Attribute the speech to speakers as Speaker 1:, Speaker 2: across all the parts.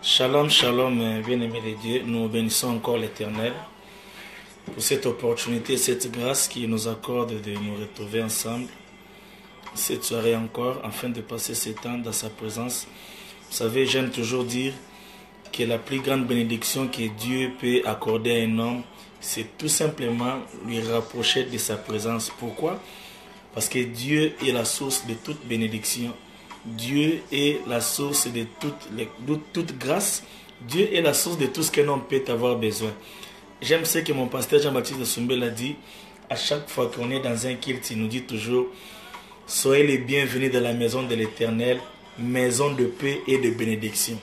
Speaker 1: Shalom, shalom, bien-aimés de Dieu. Nous bénissons encore l'Éternel pour cette opportunité, cette grâce qui nous accorde de nous retrouver ensemble cette soirée encore, afin de passer ce temps dans sa présence. Vous savez, j'aime toujours dire que la plus grande bénédiction que Dieu peut accorder à un homme, c'est tout simplement lui rapprocher de sa présence. Pourquoi? Parce que Dieu est la source de toute bénédiction. Dieu est la source de toute grâce. Dieu est la source de tout ce qu'un homme peut avoir besoin. J'aime ce que mon pasteur Jean-Baptiste de Soumbel a dit. À chaque fois qu'on est dans un culte, il nous dit toujours: soyez les bienvenus dans la maison de l'Éternel, maison de paix et de bénédiction.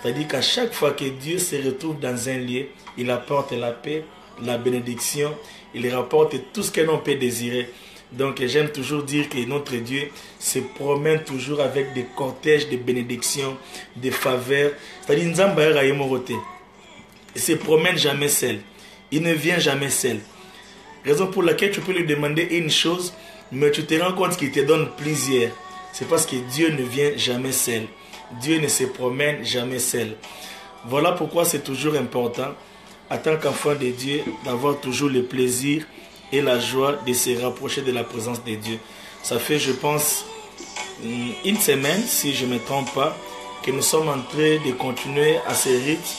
Speaker 1: C'est-à-dire qu'à chaque fois que Dieu se retrouve dans un lieu, il apporte la paix, la bénédiction, il rapporte tout ce qu'un homme peut désirer. Donc j'aime toujours dire que notre Dieu se promène toujours avec des cortèges de bénédictions, de faveurs. C'est-à-dire qu'il ne se promène jamais seul. Il ne vient jamais seul. Raison pour laquelle tu peux lui demander une chose, mais tu te rends compte qu'il te donne plusieurs. C'est parce que Dieu ne vient jamais seul. Dieu ne se promène jamais seul. Voilà pourquoi c'est toujours important, en tant qu'enfant de Dieu, d'avoir toujours le plaisir et la joie de se rapprocher de la présence de Dieu. Ça fait, je pense, une semaine, si je ne me trompe pas, que nous sommes en train de continuer à ce rite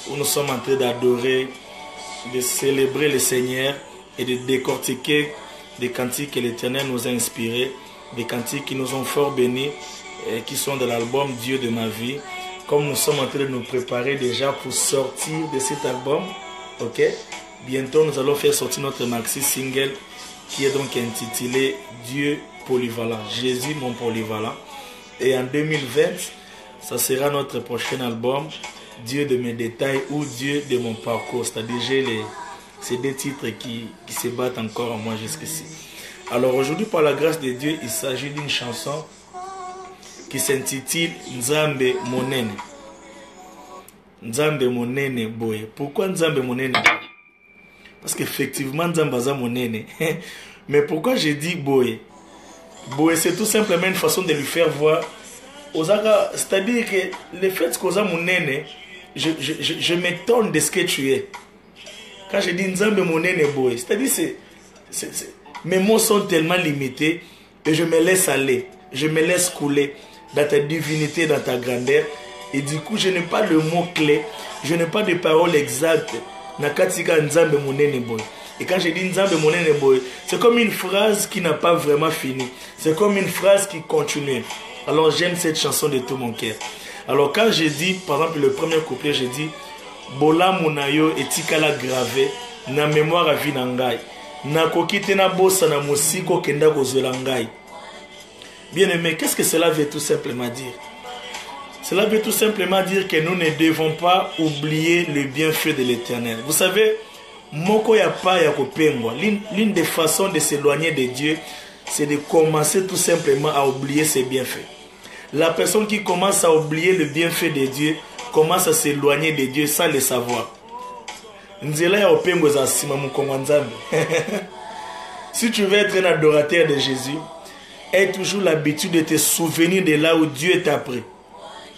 Speaker 1: où nous sommes en train d'adorer, de célébrer le Seigneur et de décortiquer des cantiques que l'Éternel nous a inspirés, des cantiques qui nous ont fort bénis, et qui sont de l'album Dieu de ma vie. Comme nous sommes en train de nous préparer déjà pour sortir de cet album, ok? Bientôt, nous allons faire sortir notre maxi single qui est donc intitulé Dieu polyvalent, Jésus mon polyvalent. Et en 2020, ça sera notre prochain album, Dieu de mes détails ou Dieu de mon parcours. C'est-à-dire, j'ai ces deux titres qui se battent encore en moi jusqu'ici. Alors aujourd'hui, par la grâce de Dieu, il s'agit d'une chanson qui s'intitule Nzambe Monene. Nzambe Monene Boye. Pourquoi Nzambe Monene Boye? Parce qu'effectivement, Nzambaza Monene. Mais pourquoi j'ai dit Boye? Boye, c'est tout simplement une façon de lui faire voir. C'est-à-dire que le fait que Monene, je m'étonne de ce que tu es. Quand je dis Nzambe Monene Boye, c'est-à-dire mes mots sont tellement limités et je me laisse aller. Je me laisse couler dans ta divinité, dans ta grandeur. Et du coup, je n'ai pas le mot clé. Je n'ai pas de paroles exactes. Nakatika Nzambe Monene Boy. Et quand je dis Nzambe Monene Boy, c'est comme une phrase qui n'a pas vraiment fini. C'est comme une phrase qui continue. Alors j'aime cette chanson de tout mon cœur. Alors quand je dis, par exemple, le premier couplet, je dis Bola Munayo etikala gravé na mémoire à Vinangai. Na kokite na bossa na musiko kenda kozwela ngai. Bien aimé, qu'est-ce que cela veut tout simplement dire? Cela veut tout simplement dire que nous ne devons pas oublier le bienfait de l'Éternel. Vous savez, moko ya pa ya kopengwa. L'une des façons de s'éloigner de Dieu, c'est de commencer tout simplement à oublier ses bienfaits. La personne qui commence à oublier le bienfait de Dieu commence à s'éloigner de Dieu sans le savoir. Nzela ya opengwa za sima mukongo nzambe. Si tu veux être un adorateur de Jésus, aie toujours l'habitude de te souvenir de là où Dieu t'a pris.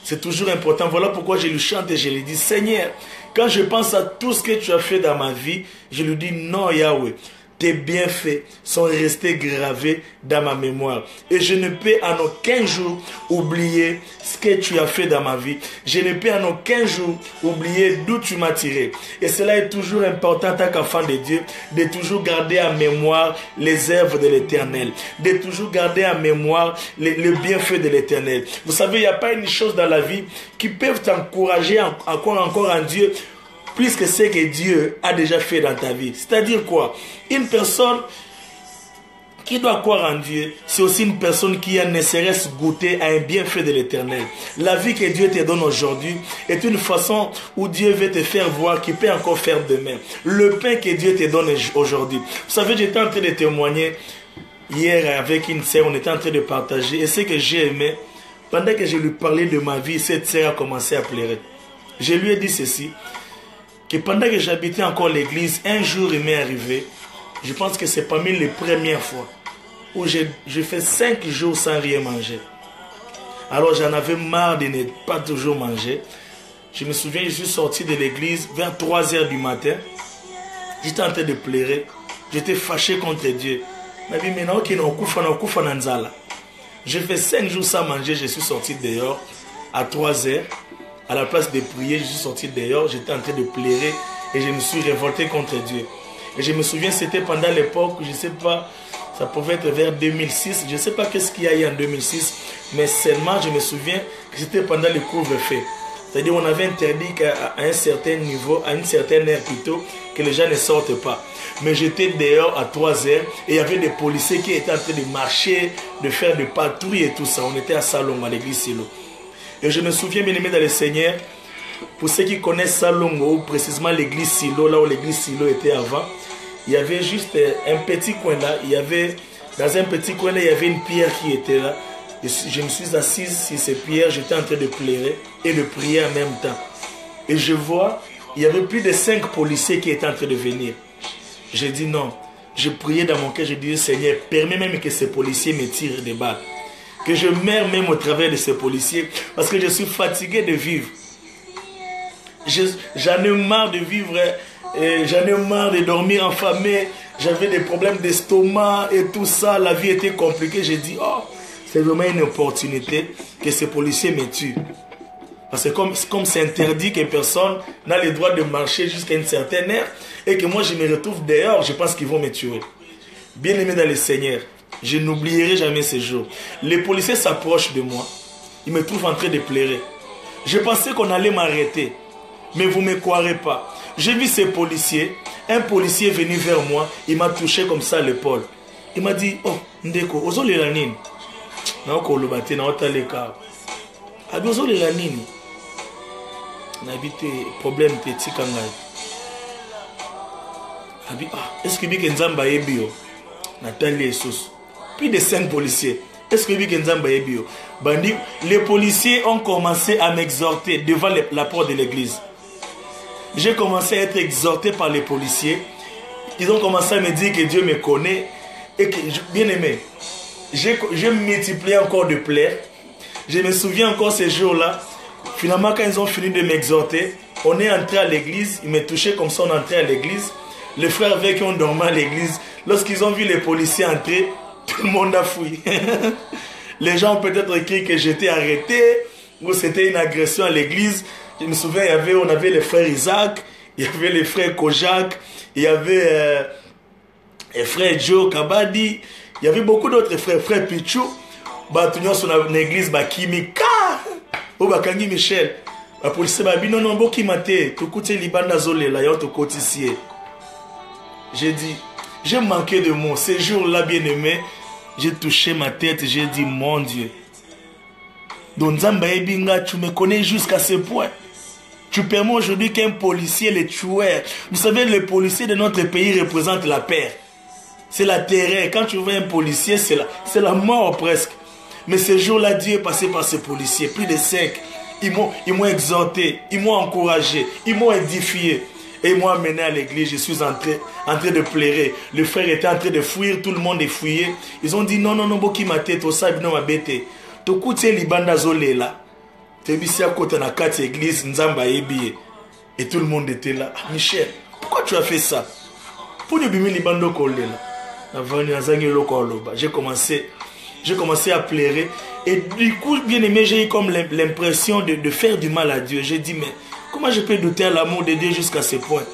Speaker 1: C'est toujours important. Voilà pourquoi je lui chante et je lui dis: Seigneur, quand je pense à tout ce que tu as fait dans ma vie, je lui dis: non Yahweh, tes bienfaits sont restés gravés dans ma mémoire. Et je ne peux en aucun jour oublier ce que tu as fait dans ma vie. Je ne peux en aucun jour oublier d'où tu m'as tiré. Et cela est toujours important en tant qu'enfant de Dieu, de toujours garder en mémoire les œuvres de l'Éternel. De toujours garder en mémoire le bienfait de l'Éternel. Vous savez, il n'y a pas une chose dans la vie qui peut t'encourager encore en Dieu, plus que ce que Dieu a déjà fait dans ta vie. C'est-à-dire quoi? Une personne qui doit croire en Dieu, c'est aussi une personne qui a ne serait-ce goûté à un bienfait de l'Éternel. La vie que Dieu te donne aujourd'hui est une façon où Dieu veut te faire voir qu'il peut encore faire demain. Le pain que Dieu te donne aujourd'hui. Vous savez, j'étais en train de témoigner hier avec une sœur, on était en train de partager. Et ce que j'ai aimé, pendant que je lui parlais de ma vie, cette sœur a commencé à pleurer. Je lui ai dit ceci, que pendant que j'habitais encore l'église, un jour il m'est arrivé, je pense que c'est parmi les premières fois, où je fais 5 jours sans rien manger. Alors j'en avais marre de ne pas toujours manger. Je me souviens, je suis sorti de l'église vers 3 heures du matin. J'étais en train de pleurer. J'étais fâché contre Dieu. J'ai fait 5 jours sans manger. Je suis sorti dehors à 3 heures. À la place de prier, je suis sorti dehors. J'étais en train de pleurer et je me suis révolté contre Dieu. Et je me souviens, c'était pendant l'époque, je ne sais pas, ça pouvait être vers 2006. Je ne sais pas qu'est-ce qu'il y a eu en 2006. Mais seulement, je me souviens que c'était pendant le couvre-feu. C'est-à-dire on avait interdit qu'à un certain niveau, à une certaine heure plutôt, que les gens ne sortent pas. Mais j'étais dehors à 3 heures et il y avait des policiers qui étaient en train de marcher, de faire des patrouilles et tout ça. On était à Salongo, à l'église Silo. Et je me souviens, bien aimé dans le Seigneur, pour ceux qui connaissent Salongo, ou précisément l'église Silo, là où l'église Silo était avant, il y avait juste un petit coin là. Dans un petit coin là, il y avait une pierre qui était là. Je me suis assise sur ces pierres, j'étais en train de pleurer et de prier en même temps. Et je vois, il y avait plus de 5 policiers qui étaient en train de venir. J'ai dit non. Je priais dans mon cœur, je disais Seigneur, permets même que ces policiers me tirent des balles. Que je meure même au travers de ces policiers, parce que je suis fatigué de vivre. J'en ai marre de vivre, j'en ai marre de dormir affamé. J'avais des problèmes d'estomac et tout ça, la vie était compliquée. J'ai dit, oh, c'est vraiment une opportunité que ces policiers me tuent. Parce que comme c'est interdit que personne n'a le droit de marcher jusqu'à une certaine heure et que moi je me retrouve dehors, je pense qu'ils vont me tuer. Bien aimé dans le Seigneur, je n'oublierai jamais ce jour. Les policiers s'approchent de moi. Ils me trouvent en train de pleurer. Je pensais qu'on allait m'arrêter. Mais vous ne me croirez pas. J'ai vu ces policiers. Un policier est venu vers moi. Il m'a touché comme ça à l'épaule. Il m'a dit, oh, Ndeko, ozole la nini. Naoko lobate na otaleka. Abi ozole la nini. N'habite problème petit kangai. Abi, est-ce que bik nzamba ebio? Nathalie Jesus. Plus de 5 policiers. Est-ce que bik nzamba ebio? Bandi, les policiers ont commencé à m'exhorter devant la porte de l'église. J'ai commencé à être exhorté par les policiers. Ils ont commencé à me dire que Dieu me connaît et que, bien aimé, j'ai multiplié encore de plaies. Je me souviens encore ces jours-là. Finalement, quand ils ont fini de m'exhorter, on est entré à l'église. Ils me touchaient comme ça, on est entré à l'église. Les frères avec qui on dormait à l'église, lorsqu'ils ont vu les policiers entrer, tout le monde a fui. Les gens ont peut-être écrit que j'étais arrêté ou c'était une agression à l'église. Je me souviens, on avait les frères Isaac, il y avait les frères Kojak, il y avait les frères Joe Kabadi, il y avait beaucoup d'autres frères, frères Pichou. Batunion sur l'église Bakimika, ou Bakangi Michel. La police m'a dit non, non, Boki Mate, tu coûtes Libanda Zole, là, y'a te cotissier. J'ai dit, j'ai manqué de mots. Ces jours-là, bien aimé, j'ai touché ma tête, j'ai dit, mon Dieu. Donc, Zamba Ebinga, tu me connais jusqu'à ce point. Tu permets aujourd'hui qu'un policier les tueur. Vous savez, les policiers de notre pays représentent la paix. C'est la terreur. Quand tu vois un policier, c'est la mort presque. Mais ce jour-là, Dieu est passé par ces policiers. Plus de 5. Ils m'ont exhorté, ils m'ont encouragé, ils m'ont édifié. Et ils m'ont amené à l'église. Je suis en train de pleurer. Le frère était en train de fuir. Tout le monde est fouillé. Ils ont dit non, non, non, Boki Mate, to sa bino mabete. To koute libanda zole là. Tu es à côté de la carte église, Nzamba Ebi. Et tout le monde était là. Ah, Michel, pourquoi tu as fait ça? Pour ne bimi libando kole là. J'ai commencé à pleurer. Et du coup, bien aimé, j'ai eu comme l'impression de faire du mal à Dieu. J'ai dit, mais comment je peux douter à l'amour de Dieu jusqu'à ce point?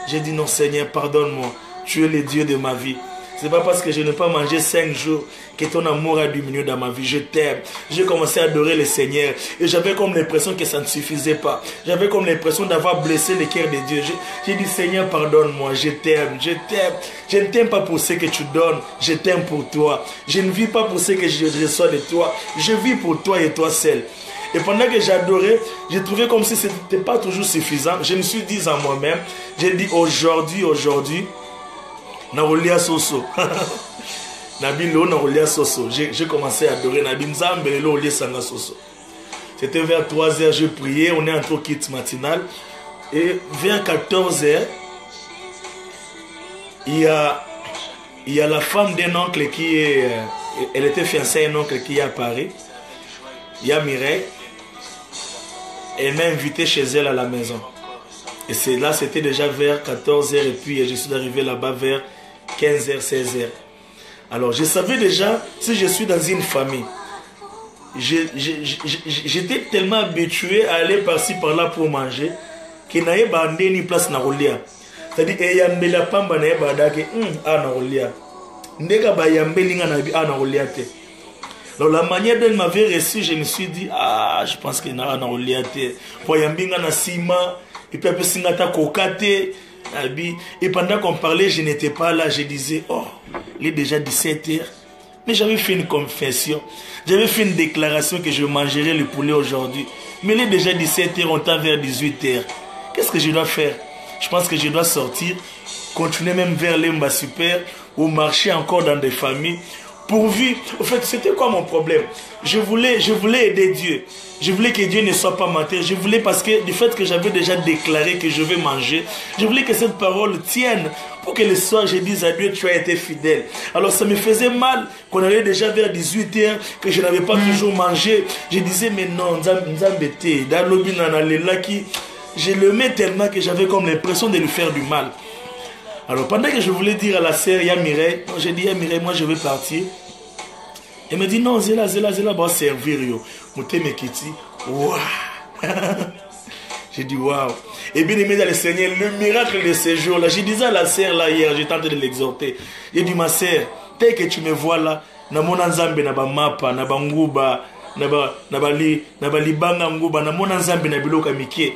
Speaker 1: J'ai dit, non Seigneur, pardonne-moi. Tu es le Dieu de ma vie. Ce n'est pas parce que je n'ai pas mangé 5 jours que ton amour a diminué dans ma vie. Je t'aime. J'ai commencé à adorer le Seigneur. Et j'avais comme l'impression que ça ne suffisait pas. J'avais comme l'impression d'avoir blessé le cœur de Dieu. J'ai dit, Seigneur, pardonne-moi. Je t'aime. Je t'aime. Je ne t'aime pas pour ce que tu donnes. Je t'aime pour toi. Je ne vis pas pour ce que je reçois de toi. Je vis pour toi et toi seul. Et pendant que j'adorais, j'ai trouvé comme si ce n'était pas toujours suffisant. Je me suis dit en moi-même, j'ai dit aujourd'hui, Naolia Soso. Nabilo Naolia Soso. J'ai commencé à adorer Nabi Nzambe Naolia Sanga Soso. C'était vers 3 heures, je priais, on est entré au kit matinal. Et vers 14 heures, il y a la femme d'un oncle qui est... Elle était fiancée à un oncle qui est à Paris. Il y a Mireille. elle m'a invité chez elle à la maison. Et c'est là, c'était déjà vers 14h et puis je suis arrivé là-bas vers 15h, 16h. Alors, je savais déjà, si je suis dans une famille, j'étais tellement habitué à aller par-ci, par-là pour manger, qu'il n'y avait pas ni place na rolia. C'est-à-dire, il y a un la pamba na yabadake, na rolia. Ndega ba yambeli nga na rolia te. Alors, la manière dont elle m'avait reçu, je me suis dit, je pense qu'il y a na rolia te. Pour yambinga na sima, et puis après, singata kokate. Et pendant qu'on parlait, je n'étais pas là. Je disais, il est déjà 17h. Mais j'avais fait une confession. J'avais fait une déclaration que je mangerais le poulet aujourd'hui. Mais il est déjà 17h, on tend vers 18h. Qu'est-ce que je dois faire? Je pense que je dois sortir, continuer même vers l'Emba Super ou marcher encore dans des familles. Pourvu, en fait, c'était quoi mon problème? Je voulais aider Dieu. Je voulais que Dieu ne soit pas menteur. Je voulais, parce que du fait que j'avais déjà déclaré que je vais manger, je voulais que cette parole tienne pour que le soir je dise à Dieu, tu as été fidèle. Alors ça me faisait mal qu'on allait déjà vers 18h, que je n'avais pas toujours mangé. Je disais, mais non, Nzambete, dans l'obinanalelaki, je l'aimais tellement que j'avais comme l'impression de lui faire du mal. Alors pendant que je voulais dire à la sœur Yamireille, j'ai dit Yamireille, moi je vais partir. Elle me dit non, Zéla, va servir yo. Mouteme Kiti, waouh. J'ai dit waouh. Et bien aimé dans le Seigneur, le miracle de ce jour-là. Je disais à la sœur là hier, j'étais en train de l'exhorter. J'ai dit ma sœur, tel que tu me vois là, na mona nzambe na ba mapa, na ba nguba, na ba libanga nguba, na mona nzambe na biloka mikie.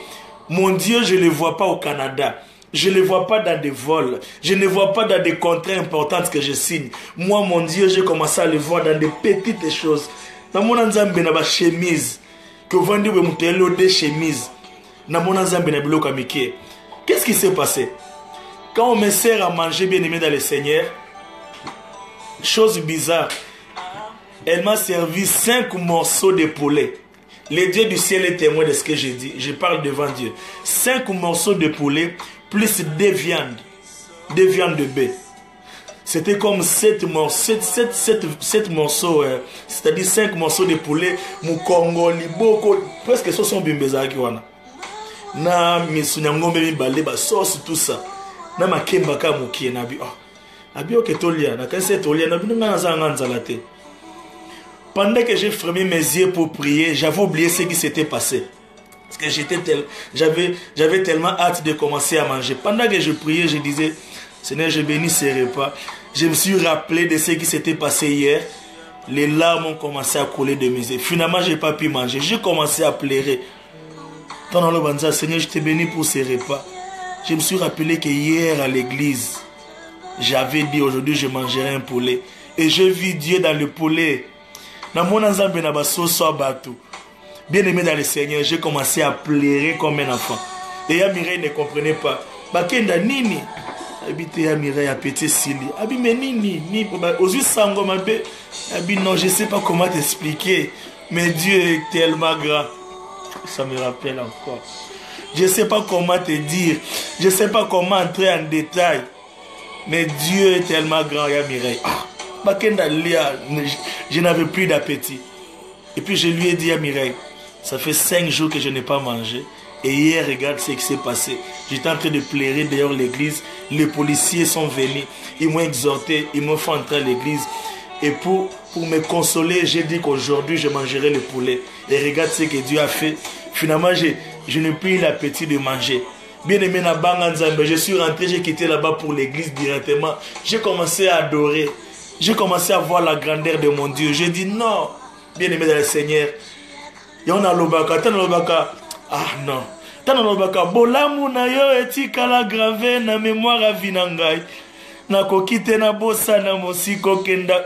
Speaker 1: Mon Dieu, je ne le vois pas au Canada. Je ne le vois pas dans des vols. Je ne le vois pas dans des contrats importantes que je signe. Moi, mon Dieu, j'ai commencé à le voir dans des petites choses. Dans mon ensemble, il y a des chemises. Que vous vendez des chemises. Dans mon ensemble, il y a des chemises. Qu'est-ce qui s'est passé? Quand on me sert à manger, bien aimé dans le Seigneur, chose bizarre, elle m'a servi 5 morceaux de poulet. Le Dieu du ciel est témoin de ce que j'ai dit. Je parle devant Dieu. 5 morceaux de poulet plus 2 viandes. 2 viandes de bœuf. C'était comme 7 morceaux, c'est-à-dire 5 morceaux de poulet. Mukongo, liboko, presque ce sont bimbeza qui wana. Na misunyango mi balé ba sauce tout ça. Na makemba ka mukie na bi. Abi oketolia, na kanse tolia na binga na zanga nzalate. Pendant que j'ai fermé mes yeux pour prier, j'avais oublié ce qui s'était passé. Parce que j'avais tellement hâte de commencer à manger. Pendant que je priais, je disais, Seigneur, je bénis ces repas. Je me suis rappelé de ce qui s'était passé hier. Les larmes ont commencé à couler de mes yeux. Finalement, je n'ai pas pu manger. J'ai commencé à pleurer. Dans le banza, Seigneur, je te bénis pour ces repas. Je me suis rappelé que hier à l'église, j'avais dit aujourd'hui je mangerai un poulet. Et j'ai vu Dieu dans le poulet. Bien aimé dans le Seigneur, j'ai commencé à pleurer comme un enfant. Et Yamireille ne comprenait pas. Bakenda nini habite Yamireille à petit Sili. Abi mais nini ni aux yeux sango mabe. Abi non, je sais pas comment t'expliquer, mais Dieu est tellement grand. Ça me rappelle encore. Je sais pas comment te dire, je sais pas comment entrer en détail, mais Dieu est tellement grand, Yamireille. Je n'avais plus d'appétit. Et puis je lui ai dit à Mireille, ça fait 5 jours que je n'ai pas mangé. Et hier, regarde ce qui s'est passé. J'étais en train de pleurer dehors l'église. Les policiers sont venus. Ils m'ont exhorté. Ils m'ont fait entrer à l'église. Et pour me consoler, j'ai dit qu'aujourd'hui, je mangerai le poulet. Et regarde ce que Dieu a fait. Finalement, je n'ai plus eu l'appétit de manger. Bien aimé na Banganzambe, je suis rentré, j'ai quitté là-bas pour l'église directement. J'ai commencé à adorer. J'ai commencé à voir la grandeur de mon Dieu. J'ai dit non, bien aimé dans le Seigneur. Et on a l'obaka, t'as l'obaka. Ah non. T'as l'obaka. Bolamu na yo etikala gravé na mémoire à vinangai. Na kokite na bossa na mosiko kenda.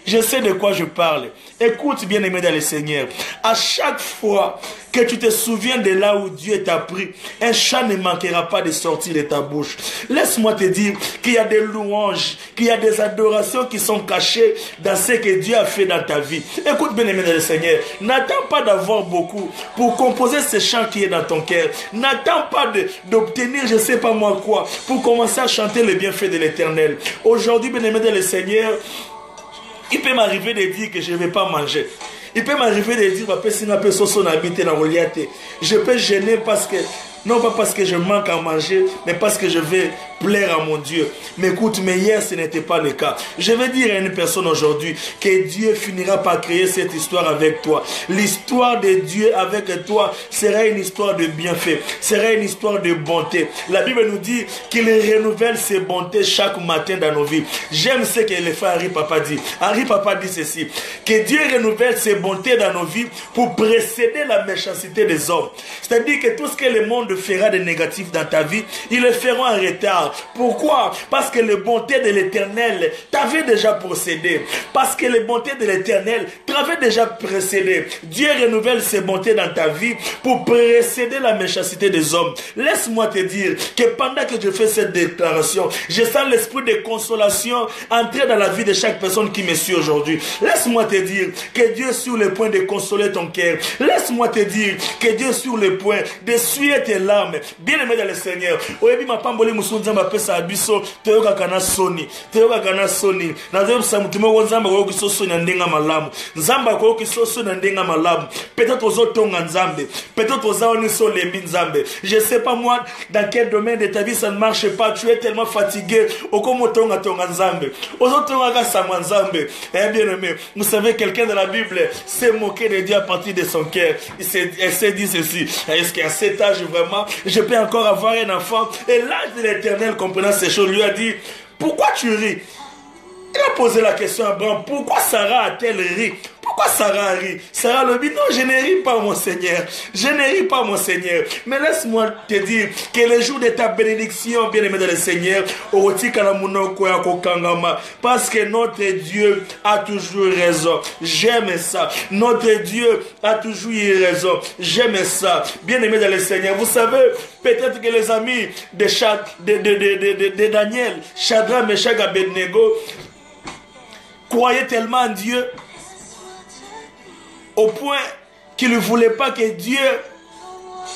Speaker 1: Je sais de quoi je parle. Écoute, bien aimé dans le Seigneur. À chaque fois que tu te souviens de là où Dieu t'a pris, un chant ne manquera pas de sortir de ta bouche. Laisse-moi te dire qu'il y a des louanges, qu'il y a des adorations qui sont cachées dans ce que Dieu a fait dans ta vie. Écoute, bien aimé dans le Seigneur. N'attends pas d'avoir beaucoup pour composer ce chant qui est dans ton cœur. N'attends pas d'obtenir je ne sais pas moi quoi pour commencer à chanter les bienfaits de l'Éternel. Aujourd'hui, bien aimé dans le Seigneur, il peut m'arriver de dire que je ne vais pas manger. Il peut m'arriver de dire, je peux gêner parce que, non pas parce que je manque à manger, mais parce que je vais plaire à mon Dieu. Mais écoute, mais hier ce n'était pas le cas. Je vais dire à une personne aujourd'hui que Dieu finira par créer cette histoire avec toi. L'histoire de Dieu avec toi sera une histoire de bienfait, sera une histoire de bonté. La Bible nous dit qu'il renouvelle ses bontés chaque matin dans nos vies. J'aime ce que le frère Henri Papa dit. Henri Papa dit ceci, que Dieu renouvelle ses bontés dans nos vies pour précéder la méchanceté des hommes. C'est-à-dire que tout ce que le monde fera de négatif dans ta vie, ils le feront en retard. Pourquoi? Parce que les bontés de l'Éternel t'avaient déjà procédé. Parce que les bontés de l'Éternel t'avaient déjà précédé. Dieu renouvelle ses bontés dans ta vie pour précéder la méchanceté des hommes. Laisse-moi te dire que pendant que je fais cette déclaration, je sens l'esprit de consolation entrer dans la vie de chaque personne qui me suit aujourd'hui. Laisse-moi te dire que Dieu est sur le point de consoler ton cœur. Laisse-moi te dire que Dieu est sur le point d'essuyer tes larmes. Bien aimé dans le Seigneur. Oyebi mapamboli musunza mapesa abiso toyoka kana soni. Toyoka kana soni. Nazo msamutume wonzamba ko kiso soni ndenga malamu. Nzamba ko kiso soni ndenga malamu. Peut-être ozotonga nzambe. Peut-être ozaoni so lembi nzambe. Je sais pas moi dans quel domaine de ta vie ça ne marche pas. Tu es tellement fatigué. Okomotonga tonga nzambe. Ozotonga ka samwa nzambe. Eh bien aimé, vous savez quelqu'un dans la Bible s'est moqué de Dieu à partir de son cœur. Elle s'est dit ceci. Est-ce qu'à cet âge vraiment je peux encore avoir un enfant? Et l'âge de l'Éternel, comprenant ces choses, lui a dit, pourquoi tu ris? Il a posé la question à Abraham, pourquoi Sarah a-t-elle ri? Pourquoi Sarah rit? Sarah le dit, non, je ne ris pas mon Seigneur. Je ne ris pas mon Seigneur. Mais laisse-moi te dire que le jour de ta bénédiction, bien aimé dans le Seigneur, parce que notre Dieu a toujours raison. J'aime ça. Notre Dieu a toujours eu raison. J'aime ça. Bien aimé dans le Seigneur. Vous savez, peut-être que les amis de Daniel, Shadrach, Meshach, Abednego, croyaient tellement en Dieu au point qu'ils ne voulaient pas que Dieu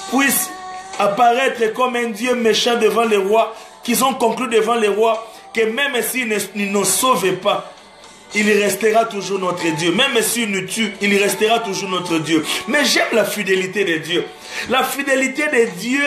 Speaker 1: puisse apparaître comme un Dieu méchant devant les rois, qu'ils ont conclu devant les rois que même s'il ne nous sauve pas, il restera toujours notre Dieu. Même s'il nous tue, il restera toujours notre Dieu. Mais j'aime la fidélité de Dieu. La fidélité de Dieu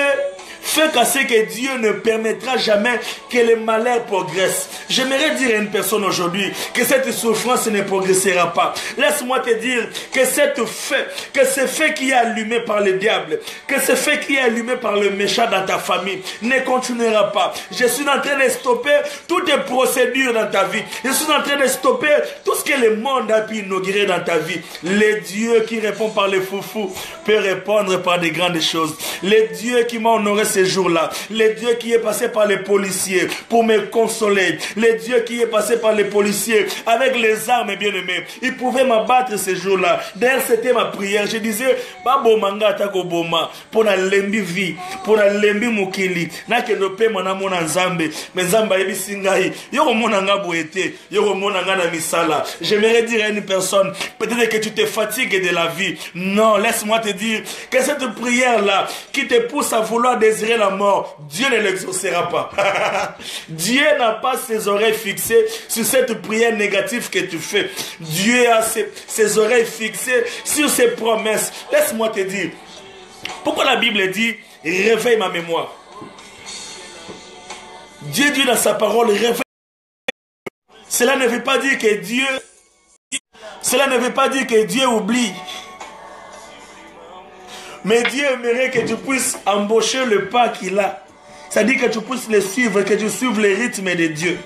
Speaker 1: fait qu'à ce que Dieu ne permettra jamais que le malheur progresse. J'aimerais dire à une personne aujourd'hui que cette souffrance ne progressera pas. Laisse-moi te dire que ce fait qui est allumé par le diable, que ce fait qui est allumé par le méchant dans ta famille ne continuera pas. Je suis en train de stopper toutes les procédures dans ta vie. Je suis en train de stopper tout ce que le monde a pu inaugurer dans ta vie. Le Dieu qui répond par les foufous peut répondre par des grandes choses. Le Dieu qui m'a honoré ces jours-là, le Dieu qui est passé par les policiers pour me consoler, le Dieu qui est passé par les policiers avec les armes, bien aimés, il pouvait m'abattre ces jours-là. D'ailleurs, c'était ma prière. Je disais, Babo manga tako boma, pour la lembi vie, pour la lembi mukili, na ke no pe mona mona nzambe, mais nzamba yebi singai, yoko mona nga boete, yoko mona nga na misala. J'aimerais dire à une personne, peut-être que tu te fatigues de la vie. Non, laisse-moi te dire que cette prière-là, qui te pousse à vouloir désirer la mort, Dieu ne l'exaucera pas. Dieu n'a pas ses oreilles fixées sur cette prière négative que tu fais. Dieu a ses oreilles fixées sur ses promesses. Laisse-moi te dire, pourquoi la Bible dit réveille ma mémoire? Dieu dit dans sa parole réveille. Cela ne veut pas dire que Dieu oublie. Mais Dieu aimerait que tu puisses embaucher le pas qu'il a. C'est-à-dire que tu puisses le suivre, que tu suives le rythme de Dieu.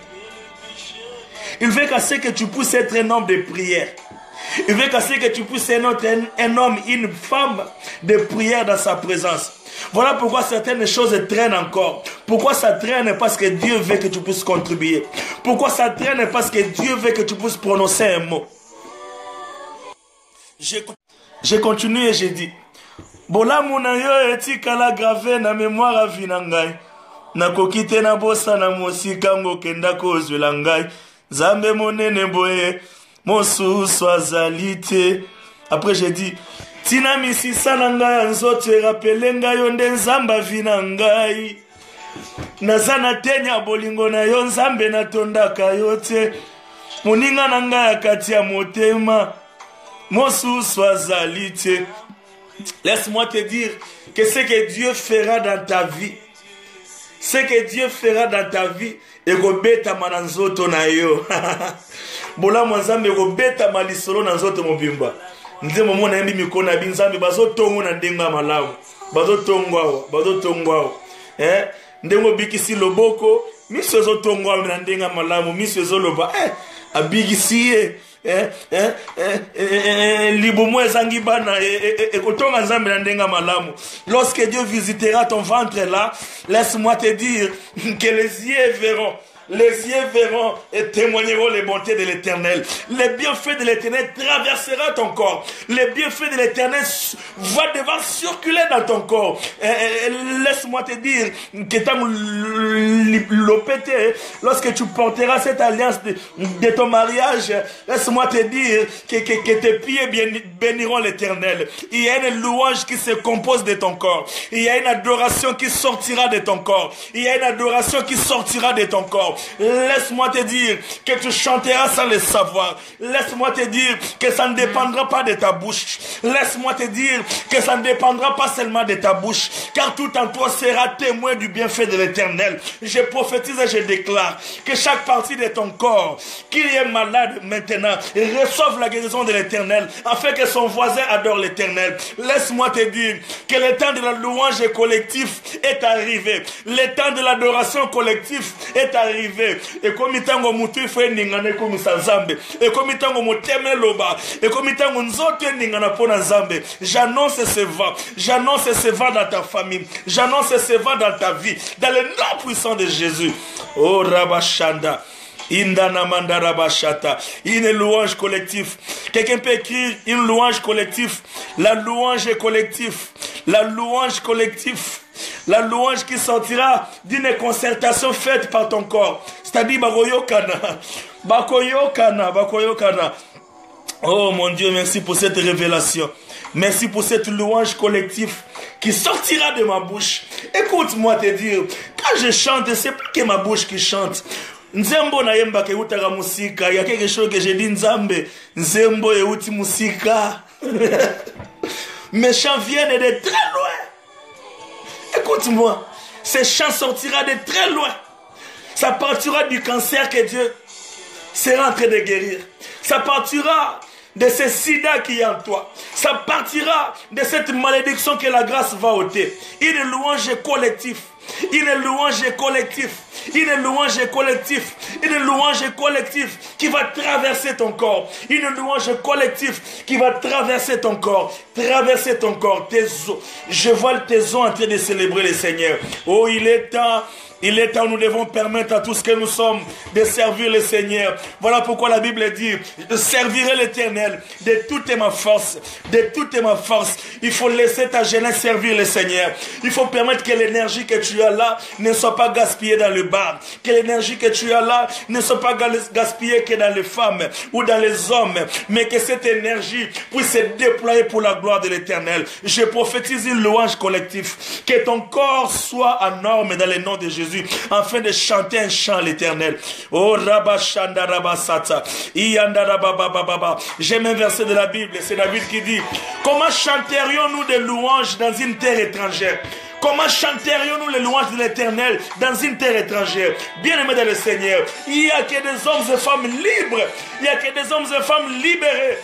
Speaker 1: Il veut qu'à ce que tu puisses être un homme de prière. Il veut qu'à ce que tu puisses être un homme, une femme de prière dans sa présence. Voilà pourquoi certaines choses traînent encore. Pourquoi ça traîne? Parce que Dieu veut que tu puisses contribuer. Pourquoi ça traîne? Parce que Dieu veut que tu puisses prononcer un mot. Je continue et je dis, bolamu na yo etikala grave na mémoire a vie na ngai. Nakoki te na bosa na mosika ngokenda kozwela ngai. Nzambe monene boye, mosusu azali te. Après j'ai dit, tina misisa na ngai nzoto erapele ngai yo nde nzamba vi na ngai. Naza na tenya bolingo na yo nzambe natondaka yo te. Moninga na ngai akati ya motema. Mon sous soit zalité. Laisse-moi te dire que ce que Dieu fera dans ta vie, ce que Dieu fera dans ta vie, et beta mananzoto na yo. Bola mwanzambe beta malisolo na nzoto mobimba. Nze momo na yembi mikona binzambe bazo tongo na ndenga malamu. Bazo tongwao. Ndengo bikisi loboko, miso zo tongwao na ndenga malamu, miso zo loba. Abigisi libomo ezangi bana ekotonga nzambe na ndenga malamu. Lorsque Dieu visitera ton ventre là, laisse-moi te dire que les yeux verront. Les yeux verront et témoigneront les bontés de l'Éternel. Les bienfaits de l'Éternel traversera ton corps. Les bienfaits de l'Éternel vont devoir circuler dans ton corps. Laisse-moi te dire que lorsque tu porteras cette alliance de ton mariage, laisse-moi te dire que tes pieds béniront l'Éternel. Il y a une louange qui se compose de ton corps. Il y a une adoration qui sortira de ton corps. Il y a une adoration qui sortira de ton corps. Laisse-moi te dire que tu chanteras sans le savoir. Laisse-moi te dire que ça ne dépendra pas de ta bouche. Laisse-moi te dire que ça ne dépendra pas seulement de ta bouche, car tout en toi sera témoin du bienfait de l'Éternel. Je prophétise et je déclare que chaque partie de ton corps qui est malade maintenant reçoive la guérison de l'Éternel, afin que son voisin adore l'Éternel. Laisse-moi te dire que le temps de la louange collective est arrivé. Le temps de l'adoration collective est arrivé. Et comme itango mutu fwe ningane komisa nzambe, et comme itango moteme loba, et comme itango nzote ningana pona nzambe, j'annonce ce va dans ta famille, j'annonce ce va dans ta vie, dans le nom puissant de Jésus. Oh Rabashanda. Indana mandara bashata. Une louange collective. Quelqu'un peut écrire une louange collective. La louange est collective. La louange collective. La louange qui sortira d'une concertation faite par ton corps. C'est-à-dire bakoyokana. Oh mon Dieu, merci pour cette révélation. Merci pour cette louange collective qui sortira de ma bouche. Écoute-moi te dire, quand je chante, c'est pas que ma bouche qui chante. Nzembo na yemba ke utaka musika. Il y a quelque chose que j'ai dit nzambe. Nzembo e uti musika. Mes chants viennent de très loin. Écoute-moi. Ces chants sortira de très loin. Ça partira du cancer que Dieu sera en train de guérir. Ça partira de ce sida qui est en toi. Ça partira de cette malédiction que la grâce va ôter. Une louange collective. Une louange collective. Une louange collective. Une louange collective qui va traverser ton corps. Une louange collective qui va traverser ton corps. Traverser ton corps. Tes os. Je vois tes os en train de célébrer le Seigneur. Oh, il est temps. Il est temps, nous devons permettre à tous ce que nous sommes de servir le Seigneur. Voilà pourquoi la Bible dit, je servirai l'Éternel de toute ma force. De toute ma force. Il faut laisser ta jeunesse servir le Seigneur. Il faut permettre que l'énergie que tu as là ne soit pas gaspillée dans le bar. Que l'énergie que tu as là ne soit pas gaspillée que dans les femmes ou dans les hommes. Mais que cette énergie puisse se déployer pour la gloire de l'Éternel. Je prophétise une louange collective. Que ton corps soit en norme dans le nom de Jésus. Afin de chanter un chant à l'Éternel. Oh Rabashanda Rabasata. J'aime un verset de la Bible. C'est David qui dit: comment chanterions-nous des louanges dans une terre étrangère? Comment chanterions-nous les louanges de l'Éternel dans une terre étrangère? Bien-aimés dans le Seigneur, il n'y a que des hommes et femmes libres. Il n'y a que des hommes et femmes libérés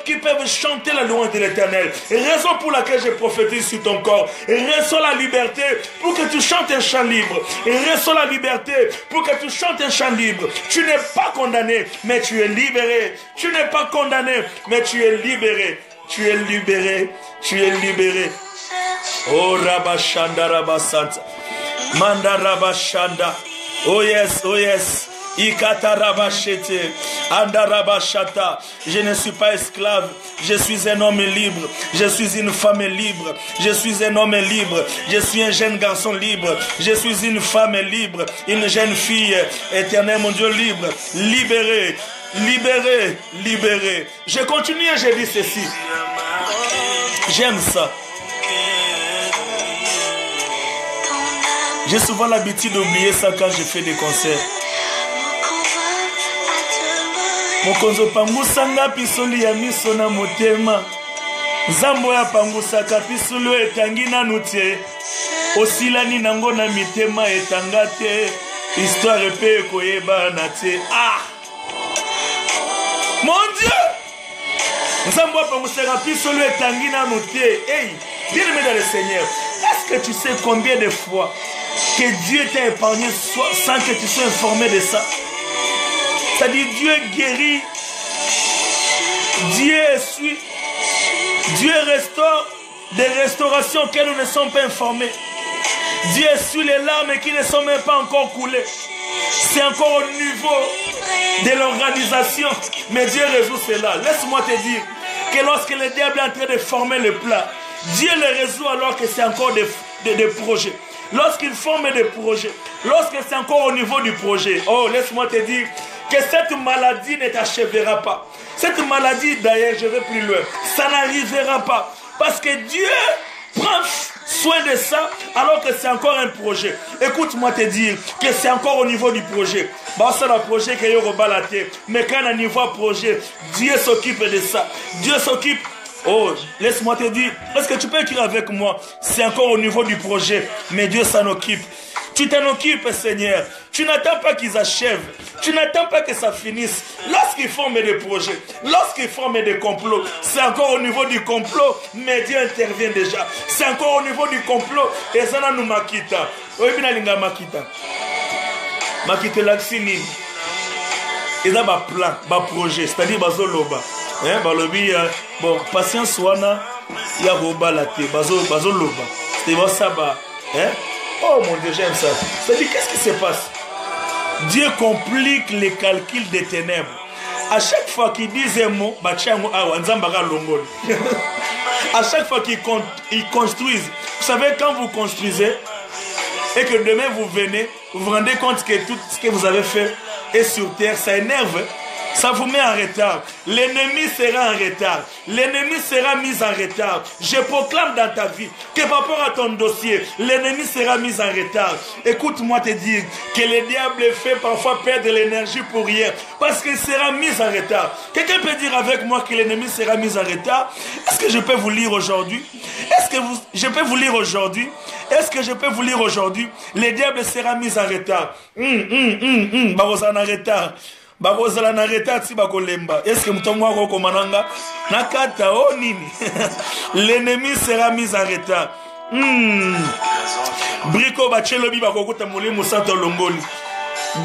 Speaker 1: qui peuvent chanter la louange de l'Éternel. Raison pour laquelle je prophétise sur ton corps. Reçois la liberté pour que tu chantes un chant libre. Reçois la liberté pour que tu chantes un chant libre. Tu n'es pas condamné, mais tu es libéré. Tu n'es pas condamné, mais tu es libéré. Tu es libéré. Tu es libéré. Oh Rabashanda Rabasanta. Manda Rabashanda. Oh yes, oh yes. Ikata Rabashete. Anda Rabashata. Je ne suis pas esclave. Je suis un homme libre. Je suis une femme libre. Je suis un homme libre. Je suis un jeune garçon libre. Je suis une femme libre. Une jeune fille. Éternel mon Dieu libre. Libéré. Libéré. Libéré. Je continue et je dis ceci. J'aime ça. J'ai souvent l'habitude d'oublier ça quand je fais des concerts. Mokonzo pangusanga pisoli ya miso na motema. Nzambo ya pangusaka pisolo etangi nanu te. Osilani nango na mitema etanga te. Histoire pe koyebana te. Ah! Mon Dieu! Nzambo ya pangusaka pisolo etangi nanu te. Hey! Bien-aimé dans le Seigneur, est-ce que tu sais combien de fois que Dieu t'a épargné sans que tu sois informé de ça? C'est-à-dire Dieu guérit, Dieu essuie, Dieu restaure des restaurations auxquelles nous ne sommes pas informés. Dieu essuie les larmes qui ne sont même pas encore coulées. C'est encore au niveau de l'organisation, mais Dieu résout cela. Laisse-moi te dire que lorsque le diable est en train de former le plat, Dieu le résout alors que c'est encore des projets. Lorsqu'il forme des projets, lorsque c'est encore au niveau du projet, oh, laisse-moi te dire que cette maladie ne t'achèvera pas. Cette maladie, d'ailleurs, je vais plus loin, ça n'arrivera pas. Parce que Dieu prend soin de ça alors que c'est encore un projet. Écoute-moi te dire que c'est encore au niveau du projet. Bah, c'est le projet que vous baladez. Mais quand on niveau projet, Dieu s'occupe de ça. Dieu s'occupe. Oh, laisse-moi te dire, est-ce que tu peux écrire avec moi? C'est encore au niveau du projet, mais Dieu s'en occupe. Tu t'en occupes, Seigneur. Tu n'attends pas qu'ils achèvent. Tu n'attends pas que ça finisse. Lorsqu'ils forment des projets, lorsqu'ils forment des complots, c'est encore au niveau du complot, mais Dieu intervient déjà. C'est encore au niveau du complot, et ça nous makita. Oui, bien linga makita. Makita l'axini. Et là, bah plan, bah projet, c'est-à-dire bah zoloba. Hein, bah lobby, bon, patience wana, ya roba la té, bah zoloba. C'est bon ça, bah, hein. Oh mon Dieu, j'aime ça. C'est-à-dire, qu'est-ce qui se passe? Dieu complique les calculs des ténèbres. À chaque fois qu'il dit un mot, à chaque fois qu'ils construisent, vous savez, quand vous construisez et que demain vous venez, vous vous rendez compte que tout ce que vous avez fait est sur terre, ça énerve. Ça vous met en retard. L'ennemi sera en retard. L'ennemi sera mis en retard. Je proclame dans ta vie que par rapport à ton dossier, l'ennemi sera mis en retard. Écoute-moi te dire que le diable fait parfois perdre l'énergie pour rien. Parce qu'il sera mis en retard. Quelqu'un peut dire avec moi que l'ennemi sera mis en retard? Est-ce que je peux vous lire aujourd'hui? Est-ce que je peux vous lire aujourd'hui? Est-ce que je peux vous lire aujourd'hui? Le diable sera mis en retard. Barosan en retard. Bakozala na retard si bakolemba. Est-ce que mutongo wako komananga nakata oh nini? L'ennemi sera mis en retard. Briko bachelobi bakokuta molimo santo longoli.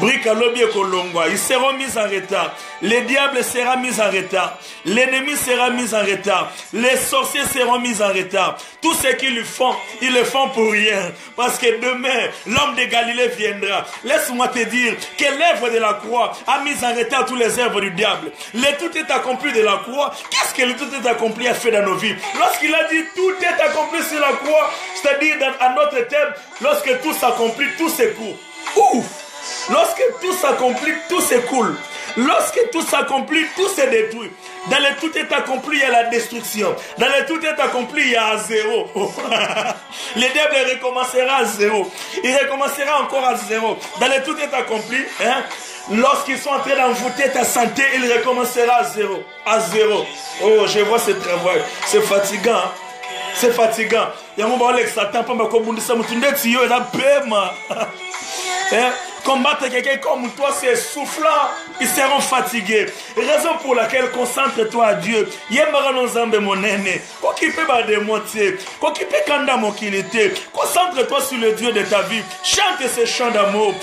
Speaker 1: Brika lobi ekolongwa. Ils seront mis en retard. Le diable sera mis en retard. L'ennemi sera mis en retard. Les sorciers seront mis en retard. Tout ce qu'ils le font, ils le font pour rien. Parce que demain, l'homme de Galilée viendra. Laisse-moi te dire que l'œuvre de la croix a mis en retard tous les œuvres du diable. Le tout est accompli de la croix. Qu'est-ce que le tout est accompli a fait dans nos vies? Lorsqu'il a dit tout est accompli sur la croix, c'est-à-dire à notre terme, lorsque tout s'accomplit, tout s'écoule. Ouf! Lorsque tout s'accomplit, tout s'écoule. Lorsque tout s'accomplit, tout se détruit. Dans le tout est accompli, il y a la destruction. Dans le tout est accompli, il y a zéro. Le diable recommencera à zéro. Il recommencera encore à zéro. Dans le tout est accompli, hein, lorsqu'ils sont en train d'envoûter ta santé, il recommencera à zéro. À zéro. Oh, je vois ce travail. C'est fatigant. Hein? C'est fatigant. Il y a un moment où Satan peut me communiquer. Combattre quelqu'un comme toi, c'est soufflant. Ils seront fatigués. Raison pour laquelle concentre-toi à Dieu. Concentre-toi sur le Dieu de ta vie. Chante ce chant d'amour.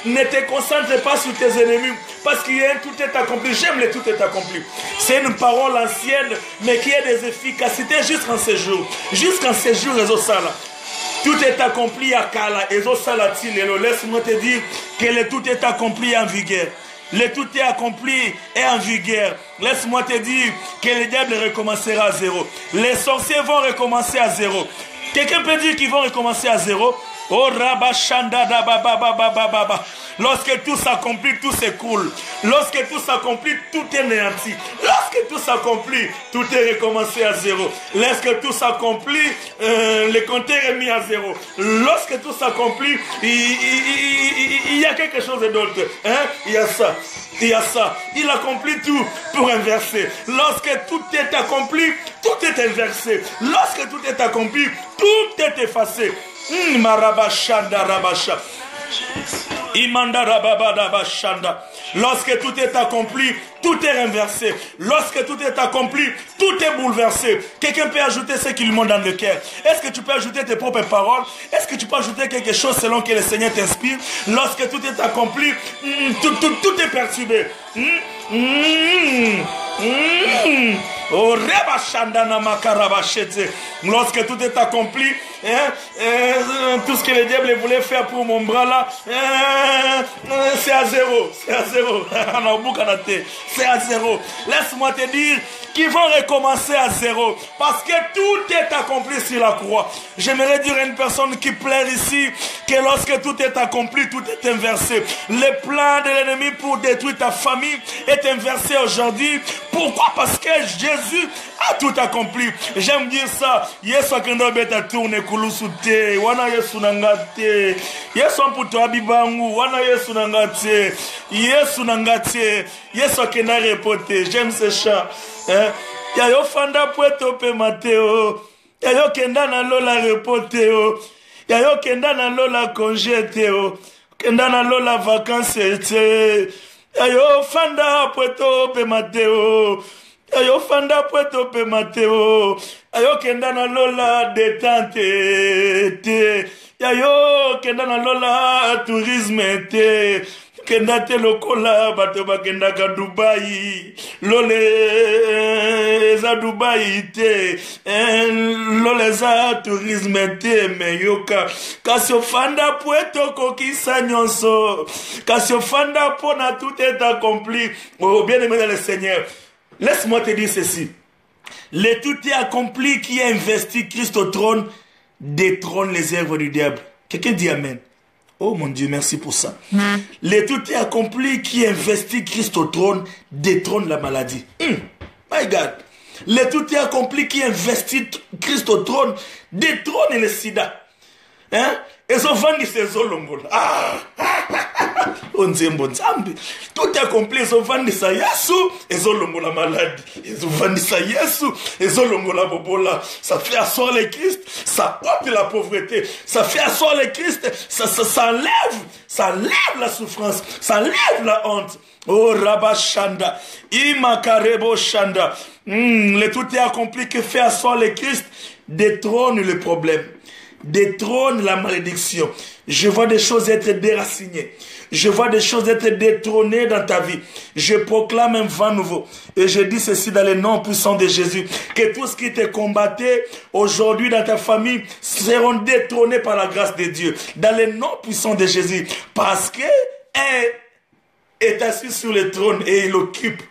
Speaker 1: Ne te concentre pas sur tes ennemis. Parce qu'il y a un tout est accompli. J'aime le tout est accompli. C'est une parole ancienne, mais qui a des efficacités jusqu'en ces jours. Jusqu'en ces jours, tout est accompli à Kala. Laisse-moi te dire que le tout est accompli en vigueur. Le tout est accompli et en vigueur. Laisse-moi te dire que le diable recommencera à zéro. Les sorciers vont recommencer à zéro. Quelqu'un peut dire qu'ils vont recommencer à zéro? Oh Rabashanda da baba baba baba. Lorsque tout s'accomplit, tout s'écoule. Lorsque tout s'accomplit, tout est néanti. Lorsque tout s'accomplit, tout est recommencé à zéro. Lorsque tout s'accomplit, le compteur est mis à zéro. Lorsque tout s'accomplit, il y a quelque chose d'autre. Hein? Il y a ça. Il y a ça. Il accomplit tout pour inverser. Lorsque tout est accompli, tout est inversé. Lorsque tout est accompli, tout est effacé. Marabashanda rabasha. Imanda rababada bashanda. Lorsque tout est accompli, tout est renversé. Lorsque tout est accompli, tout est bouleversé. Quelqu'un peut ajouter ce qu'il monte dans le cœur. Est-ce que tu peux ajouter tes propres paroles? Est-ce que tu peux ajouter quelque chose selon que le Seigneur t'inspire? Lorsque tout est accompli, tout est perturbé. Oh, rebashandana makarabashete. Lorsque tout est accompli, tout ce que le diable voulait faire pour mon bras là, c'est à zéro. C'est à zéro. C'est à zéro. Laisse-moi te dire qu'ils vont recommencer à zéro. Parce que tout est accompli sur la croix. J'aimerais dire à une personne qui pleure ici que lorsque tout est accompli, tout est inversé. Le plan de l'ennemi pour détruire ta famille est inversé aujourd'hui. Pourquoi? Parce que Jésus a tout accompli. J'aime dire ça. Yesu akenda beta tourne kulusute. Wana Yesu nangate. Yesu amputo abibangu. Wana Yesu nangate. Yesu nangate. Yesu akenda repote. J'aime ce chant. Yayo fanda pueto pe Mateo. Yayo kenda na lola repote. Yayo kenda na lola congete. Kenda na lola vacances. Yayo fanda pueto pe Mateo. Ayo fanda pueto pe Mateo. Ayo kenda na lola détente te. Ayo kenda na lola tourisme te. Kenda te lokola bato bakenda ka Dubai. Lole za Dubai te. Lole za tourisme te meyoka. Kasio fanda pueto kokisa nyonso. Kasio fanda pona tout est accompli. Oh bien aimé dans le Seigneur. Laisse-moi te dire ceci. Le tout est accompli qui a investi Christ au trône, détrône les œuvres du diable. Quelqu'un dit Amen. Oh mon Dieu, merci pour ça. Le tout est accompli qui a investi Christ au trône, détrône la maladie. My God. Le tout est accompli qui a investi Christ au trône, détrône le sida. Hein? Et so vandi se zolongola. Tout est accompli. Ils ont vendu ça Yesu. Ils ont la maladie. Ils ont vendu ça Yesu. Ils ont la bobola. Ça fait asseoir le Christ. Ça ôte la pauvreté. Ça fait asseoir le Christ. Ça lève. Ça lève la souffrance. Ça lève la honte. Oh Rabashanda. Imakarebo Shanda. Le tout est accompli que fait asseoir le Christ. Détrône le problème. Détrône la malédiction. Je vois des choses être déracinées. Je vois des choses être détrônées dans ta vie. Je proclame un vent nouveau. Et je dis ceci dans le nom puissant de Jésus. Que tout ce qui te combattait aujourd'hui dans ta famille seront détrônés par la grâce de Dieu. Dans le nom puissant de Jésus. Parce que est assis sur le trône et il occupe.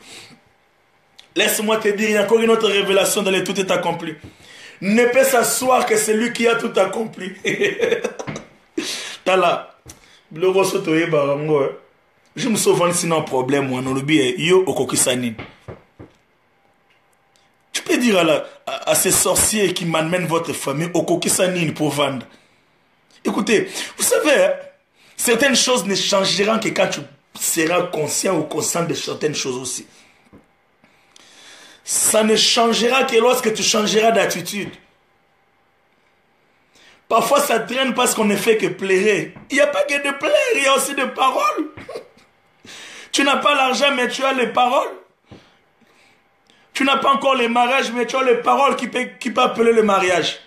Speaker 1: Laisse-moi te dire, il y a encore une autre révélation dans le tout est accompli. Ne peut s'asseoir que celui qui a tout accompli. Tala, le rosso toye barango. Je me souviens sinon problème moi non le bien yo okokisanine. Tu peux dire à ces sorciers qui m'amènent votre famille okokisanine pour vendre. Écoutez, vous savez, certaines choses ne changeront que quand tu seras conscient ou conscient de certaines choses aussi. Ça ne changera que lorsque tu changeras d'attitude. Parfois ça traîne parce qu'on ne fait que plaire. Il n'y a pas que de plaire, il y a aussi de paroles. Tu n'as pas l'argent mais tu as les paroles. Tu n'as pas encore les mariages mais tu as les paroles qui peuvent appeler le mariage.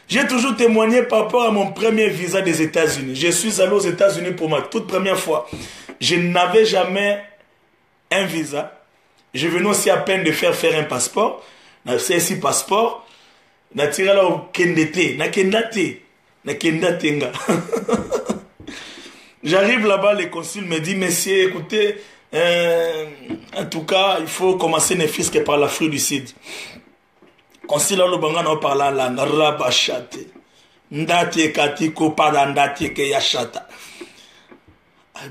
Speaker 1: J'ai toujours témoigné par rapport à mon premier visa des États-Unis. Je suis allé aux États-Unis pour ma toute première fois. Je n'avais jamais un visa. Je venais aussi à peine de faire un passeport. Na fait passeport. Na tiré là au kendete. Na kendate. Na kendatenga. J'arrive là-bas, le consul me dit, messieurs, écoutez, en tout cas, il faut commencer ne fût-ce que par l'Afrique du Sud. Consul là, le banga n'a parlé la langue. Rabachate. Ndate katiko parandate ke yachata.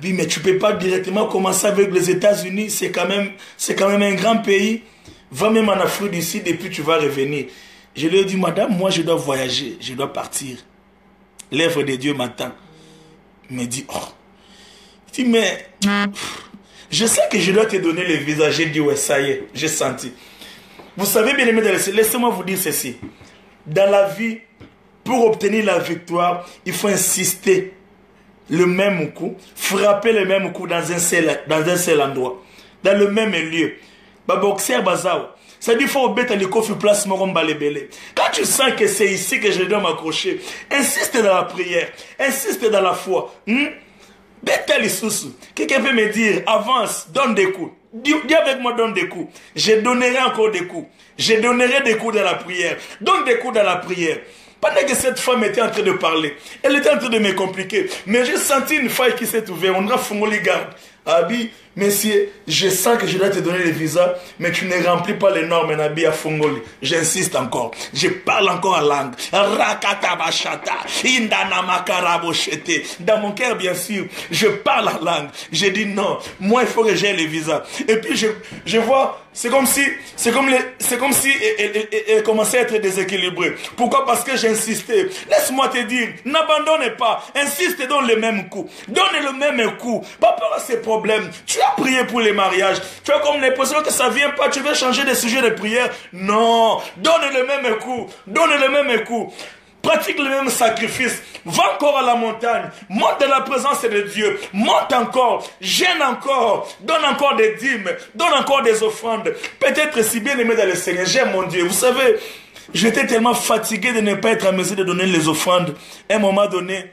Speaker 1: Oui, mais tu peux pas directement commencer avec les États-Unis. C'est quand même un grand pays. Va même en Afrique du Sud et puis tu vas revenir. Je lui ai dit, madame, moi je dois voyager, je dois partir. L'œuvre de Dieu m'attend. Il me dit, oh. Il dit, mais je sais que je dois te donner le visa. J'ai dit, ouais, ça y est, j'ai senti. Vous savez, bien aimé, laissez-moi vous dire ceci. Dans la vie, pour obtenir la victoire, il faut insister le même coup, frapper le même coup dans un seul endroit, dans le même lieu. Boxer bazao. Ça dit qu'il faut mettre les coffres place balébélé. Quand tu sens que c'est ici que je dois m'accrocher, insiste dans la prière, insiste dans la foi. Quelqu'un peut me dire, avance, donne des coups. Dis avec moi, donne des coups. Je donnerai encore des coups. Je donnerai des coups dans la prière. Donne des coups dans la prière. Pendant que cette femme était en train de parler, elle était en train de me compliquer. Mais j'ai senti une faille qui s'est ouverte. On a fumé les gardes. Abi, monsieur, je sens que je dois te donner le visa, mais tu ne remplis pas les normes, Nabi à Fongoli. J'insiste encore. Je parle encore en langue. Rakatabashata, Indanamakarabosete. Dans mon cœur, bien sûr, je parle en langue. Je dis non, moi, il faut que j'aie le visa. Et puis, je vois, c'est comme si elle commençait à être déséquilibrée. Pourquoi? Parce que j'insistais. Laisse-moi te dire, n'abandonne pas. Insiste, donne le même coup. Donne le même coup. Pas peur à ces problèmes. Tu as prié pour les mariages. Tu as comme l'impression que ça ne vient pas. Tu veux changer de sujet de prière. Non. Donne le même coup. Donne le même coup. Pratique le même sacrifice. Va encore à la montagne. Monte dans la présence de Dieu. Monte encore. Gêne encore. Donne encore des dîmes. Donne encore des offrandes. Peut-être si bien aimé dans le Seigneur. J'aime mon Dieu. Vous savez, j'étais tellement fatigué de ne pas être en mesure de donner les offrandes. À un moment donné,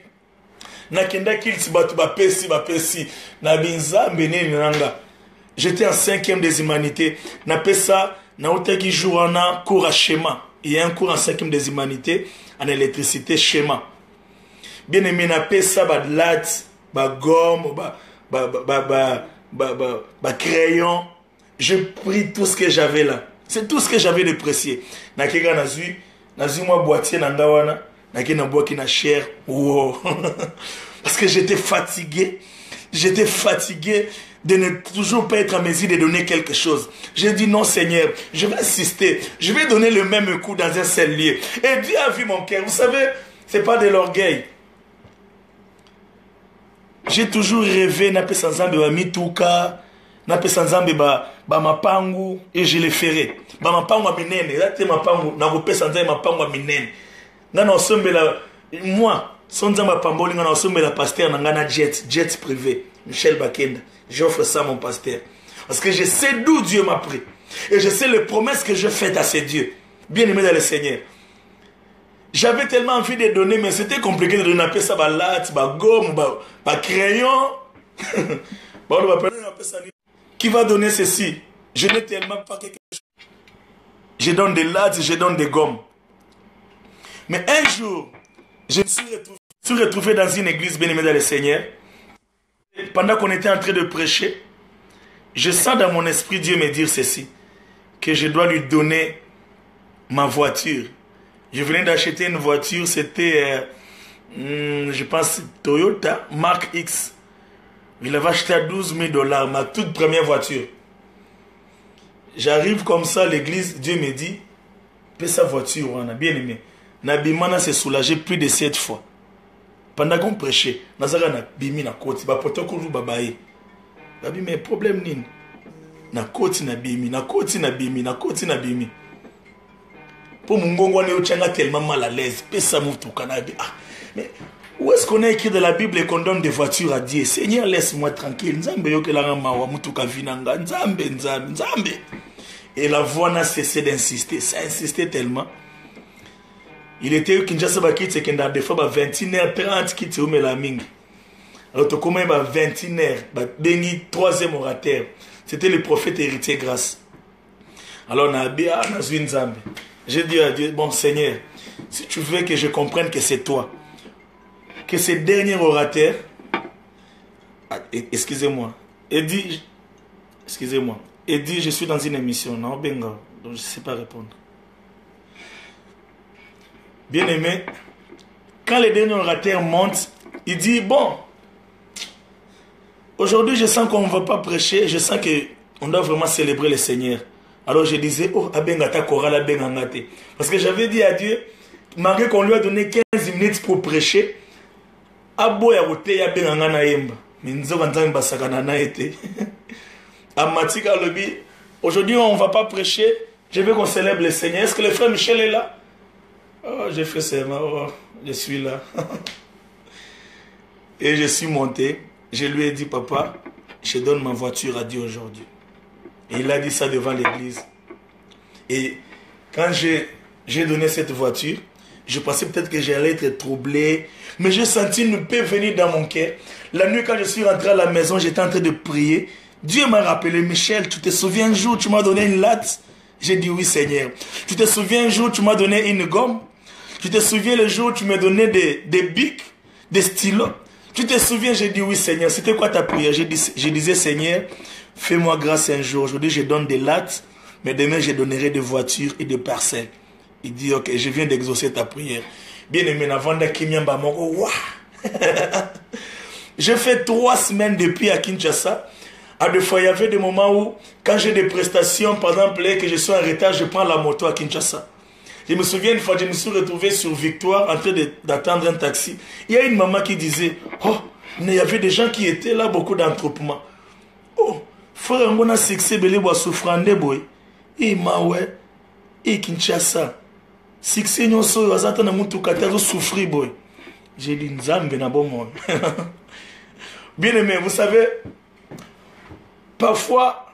Speaker 1: j'étais en 5e des humanités. Il y a un cours en 5e des humanités en électricité schéma. Bien aimé, n'a ça gomme, crayon. Je pris tout ce que j'avais là. C'est tout ce que j'avais de précieux. Nazu moi boîtier nandawana. Wow. Parce que j'étais fatigué. J'étais fatigué de ne toujours pas être en mesure de donner quelque chose. J'ai dit non Seigneur, je vais insister. Je vais donner le même coup dans un seul lieu. Et Dieu a vu mon cœur. Vous savez, c'est pas de l'orgueil. J'ai toujours rêvé nape sanzambe ba mituka, nape sanzambe ba mapangu et je le ferai. Ba mapangu a minene, zate mapangu na ko pesa nzambe mapangu a minene. Moi, sans ma pamboli, la pasteur n'a jet privé, Michel Bakenda. J'offre ça à mon pasteur. Parce que je sais d'où Dieu m'a pris. Et je sais les promesses que je fais à ces dieux. Bien aimé dans le Seigneur. J'avais tellement envie de donner, mais c'était compliqué de donner ça, latte, gomme, crayon. Qui va donner ceci? Je n'ai tellement pas quelque chose. Je donne des lattes, je donne des gommes. Mais un jour, je me suis retrouvé dans une église bien aimée dans le Seigneur. Pendant qu'on était en train de prêcher, je sens dans mon esprit Dieu me dire ceci, que je dois lui donner ma voiture. Je venais d'acheter une voiture, c'était, je pense, Toyota Mark X. Il l'avait acheté à $12,000, ma toute première voiture. J'arrive comme ça à l'église, Dieu me dit, paie sa voiture, on a bien aimé. Nabimana s'est soulagé plus de 7 fois. Pendant qu'on prêchait, Nazara na bimi na koti, ba protocole babaye. Babi mais problème nini? Na koti na bimi, na koti na bimi, na koti na bimi. Pour mon gongo ne ochanga tellement mal à l'aise, pesa mutu kanabi. Ah, mais où est-ce qu'on a écrit de la Bible et qu'on donne des voitures à Dieu? Seigneur, laisse-moi tranquille. Nzambe yoke la mawa mutu kavinanga, nzambe. Et la voix n'a cessé d'insister, ça insistait tellement. Il était au Kinshasa Bakit, c'est qu'il y a des fois 21h30 qui te remet la mingue. Alors, tu commences à 21h, Bengi, 3e orateur. C'était le prophète héritier grâce. Alors, on a dit, j'ai dit à Dieu, bon Seigneur, si tu veux que je comprenne que c'est toi, que ce dernier orateur, excusez-moi, et dit, je suis dans une émission, non, Benga, donc je ne sais pas répondre. Bien aimé, quand les derniers orateurs montent, il dit, bon, aujourd'hui je sens qu'on ne va pas prêcher, je sens qu'on doit vraiment célébrer le Seigneur. Alors je disais, oh, abengata koral abengangate. Parce que j'avais dit à Dieu, malgré qu'on lui a donné 15 minutes pour prêcher, aboya wote ya bengangana yemba. Mais nous avons entendu basakana na été. Amatika lobby, aujourd'hui on ne va pas prêcher, je veux qu'on célèbre le Seigneur. Est-ce que le frère Michel est là? Oh, j'ai fait ça, oh, je suis là. Et je suis monté, je lui ai dit, papa, je donne ma voiture à Dieu aujourd'hui. Et il a dit ça devant l'église. Et quand j'ai donné cette voiture, je pensais peut-être que j'allais être troublé, mais j'ai senti une paix venir dans mon cœur. La nuit, quand je suis rentré à la maison, j'étais en train de prier. Dieu m'a rappelé, Michel, tu te souviens un jour, tu m'as donné une latte? J'ai dit oui, Seigneur. Tu te souviens un jour, tu m'as donné une gomme? Tu te souviens le jour où tu m'as donné des bics, des stylos? Tu te souviens, j'ai dit oui, Seigneur. C'était quoi ta prière? Je disais, Seigneur, fais-moi grâce un jour. Aujourd'hui, je donne des lattes, mais demain, je donnerai des voitures et des parcelles. Il dit, ok, je viens d'exaucer ta prière. Bien aimé, j'ai fait 3 semaines depuis à Kinshasa. À deux fois, il y avait des moments où, quand j'ai des prestations, par exemple, que je suis en retard, je prends la moto à Kinshasa. Je me souviens une fois, je me suis retrouvé sur Victoire en train d'attendre un taxi. Il y a une maman qui disait, oh, il y avait des gens qui étaient là, beaucoup d'entroupements. Oh, frère, on a succès, belé, bois souffrande, boy. Et maoué, et Kinshasa. Succès, nous sommes, nous attendons tout le souffrir, boy. J'ai dit, Nzambe, na bon monde. Bien aimé, vous savez, parfois,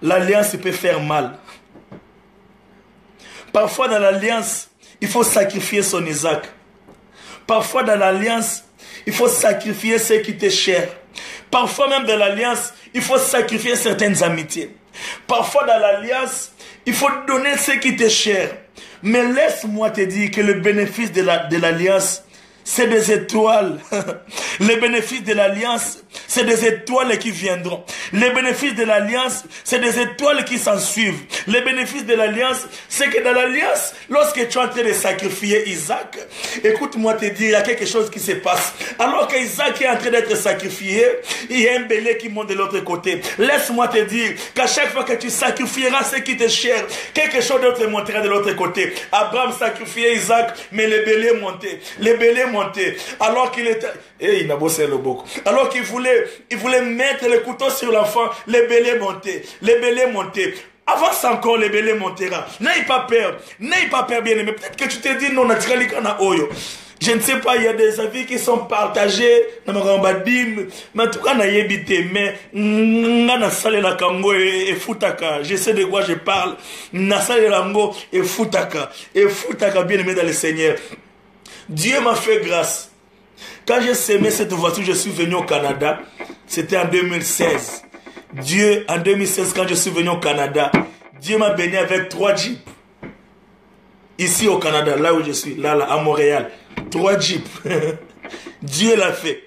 Speaker 1: l'alliance peut faire mal. Parfois, dans l'alliance, il faut sacrifier son Isaac. Parfois, dans l'alliance, il faut sacrifier ce qui t'est cher. Parfois, même dans l'alliance, il faut sacrifier certaines amitiés. Parfois, dans l'alliance, il faut donner ce qui t'est cher. Mais laisse-moi te dire que le bénéfice de l'alliance, c'est des étoiles. Les bénéfices de l'alliance, c'est des étoiles qui viendront. Les bénéfices de l'alliance, c'est des étoiles qui s'en suivent. Les bénéfices de l'alliance, c'est que dans l'alliance, lorsque tu es en train de sacrifier Isaac, écoute-moi te dire, il y a quelque chose qui se passe. Alors qu'Isaac est en train d'être sacrifié, il y a un bélier qui monte de l'autre côté. Laisse-moi te dire qu'à chaque fois que tu sacrifieras ce qui te cher, quelque chose d'autre montera de l'autre côté. Abraham sacrifiait Isaac, mais le bélier montait. Le bélier montait. Alors qu'il était... Et il n'a bossé le beaucoup. Alors qu'il voulait mettre le couteau sur l'enfant, le bélier montait. Le bélier montait. Avance encore, le bélier montera. N'aie pas peur. N'aie pas peur, bien aimé. Peut-être que tu te dis non, naturellement, je ne sais pas, il y a des avis qui sont partagés. Mais en tout cas, je sais de quoi je parle. Et Futaka, bien aimé dans le Seigneur. Dieu m'a fait grâce. Quand j'ai semé cette voiture, je suis venu au Canada. C'était en 2016. Dieu, en 2016, quand je suis venu au Canada, Dieu m'a béni avec 3 jeeps. Ici au Canada, là où je suis, là, à Montréal. 3 jeeps. Dieu l'a fait.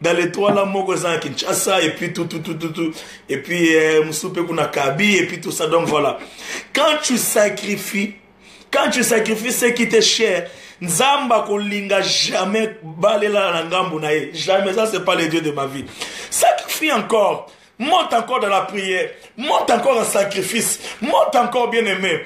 Speaker 1: Dans les 3 là, Mogozan, Kinshasa, et puis tout. Et puis, Moussoupe Kuna Kabi, et puis tout ça. Donc voilà. Quand tu sacrifies ce qui t'est cher, Nzamba kolinga jamais balela na ngambu na ye. Jamais, ça c'est pas le Dieu de ma vie. Sacrifie encore. Monte encore dans la prière. Monte encore en sacrifice. Monte encore, bien aimé.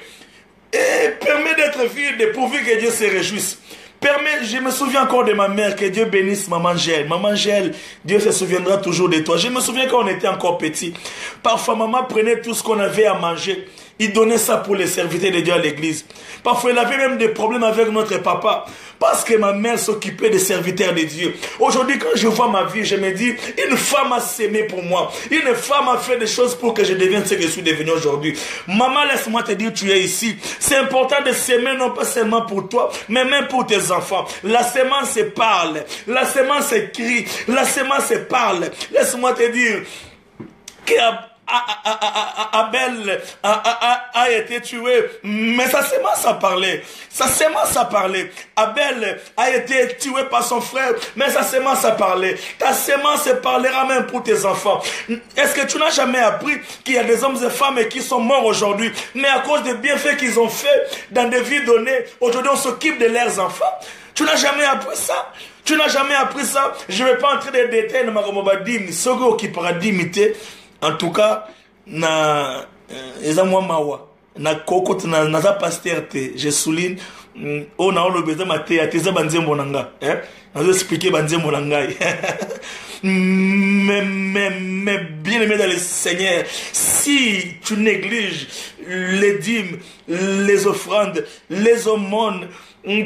Speaker 1: Et permet d'être vide pourvu que Dieu se réjouisse. Je me souviens encore de ma mère, que Dieu bénisse Maman Gel. Maman Gel, Dieu se souviendra toujours de toi. Je me souviens quand on était encore petit. Parfois, maman prenait tout ce qu'on avait à manger. Il donnait ça pour les serviteurs de Dieu à l'église. Parfois, il avait même des problèmes avec notre papa. Parce que ma mère s'occupait des serviteurs de Dieu. Aujourd'hui, quand je vois ma vie, je me dis, une femme a s'aimé pour moi. Une femme a fait des choses pour que je devienne ce que je suis devenu aujourd'hui. Maman, laisse-moi te dire, tu es ici. C'est important de s'aimer, non pas seulement pour toi, mais même pour tes enfants. La sémence parle. La sémence crie. La sémence parle. Laisse-moi te dire que Abel a été tué, mais sa sémence a parlé. Sa sémence a parlé. Abel a été tué par son frère, mais sa sémence a parlé. Ta sémence parlera même pour tes enfants. Est-ce que tu n'as jamais appris qu'il y a des hommes et femmes qui sont morts aujourd'hui, mais à cause des bienfaits qu'ils ont fait dans des vies données, aujourd'hui on s'occupe de leurs enfants? Tu n'as jamais appris ça? Tu n'as jamais appris ça? Je ne vais pas entrer dans les détails de ma romobadim, Sogo qui paradigme. En tout cas, na ezamwa mawa na koko na za pasteur te, je souligne on a le besoin maté à tes banzembo nanga on va expliquer banzembo nanga mais bien aimé dans le Seigneur, si tu négliges les dîmes, les offrandes, les aumônes,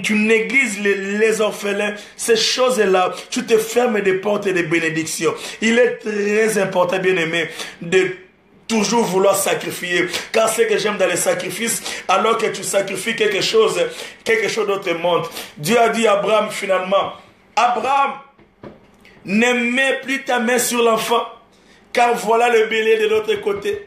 Speaker 1: tu négliges les orphelins, ces choses-là, tu te fermes des portes et des bénédictions. Il est très important, bien aimé, de toujours vouloir sacrifier. Car ce que j'aime dans les sacrifices, alors que tu sacrifies quelque chose d'autre monte. Dieu a dit à Abraham finalement, Abraham, ne mets plus ta main sur l'enfant, car voilà le bélier de l'autre côté.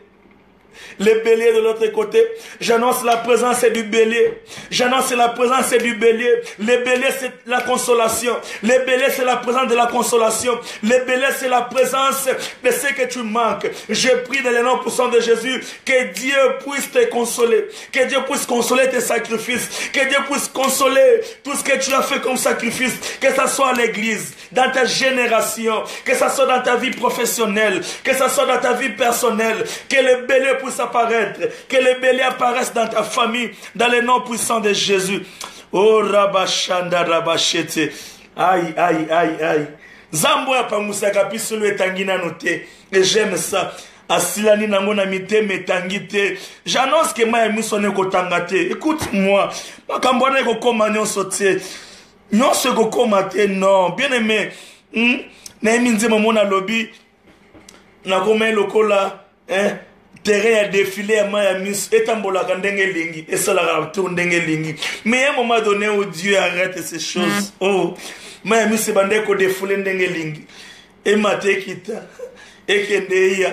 Speaker 1: Le bélier de l'autre côté, j'annonce la présence du bélier. J'annonce la présence du bélier. Le bélier, c'est la consolation. Le bélier, c'est la présence de la consolation. Le bélier, c'est la présence de ce que tu manques. Je prie dans le nom puissant de Jésus que Dieu puisse te consoler. Que Dieu puisse consoler tes sacrifices. Que Dieu puisse consoler tout ce que tu as fait comme sacrifice. Que ça soit à l'église, dans ta génération, que ça soit dans ta vie professionnelle, que ça soit dans ta vie personnelle. Que le bélier puisse apparaître, que les béliers apparaissent dans ta famille, dans le nom puissant de Jésus. Oh Rabashanda Rabashete. Aïe, aïe, aïe, aïe. Zambo ya pamusaka pisulu etangina note. Et j'aime ça. Asilani nangona mite metangite. J'annonce que ma émission ko tangate. Écoute-moi. Makambwana ko koma nyonso te. Nyonso ko koma te non. Bien aimé. Na eminze momona lobby. Na koma lokola terrain a défilé à ma mise et tambola kandenge lingi et ça la tour ndenge lingi. Mais à un moment donné où Dieu arrête ces choses. Oh, ma mise c'est bandé ko défilé ndenge lingi et maté kita et kendeya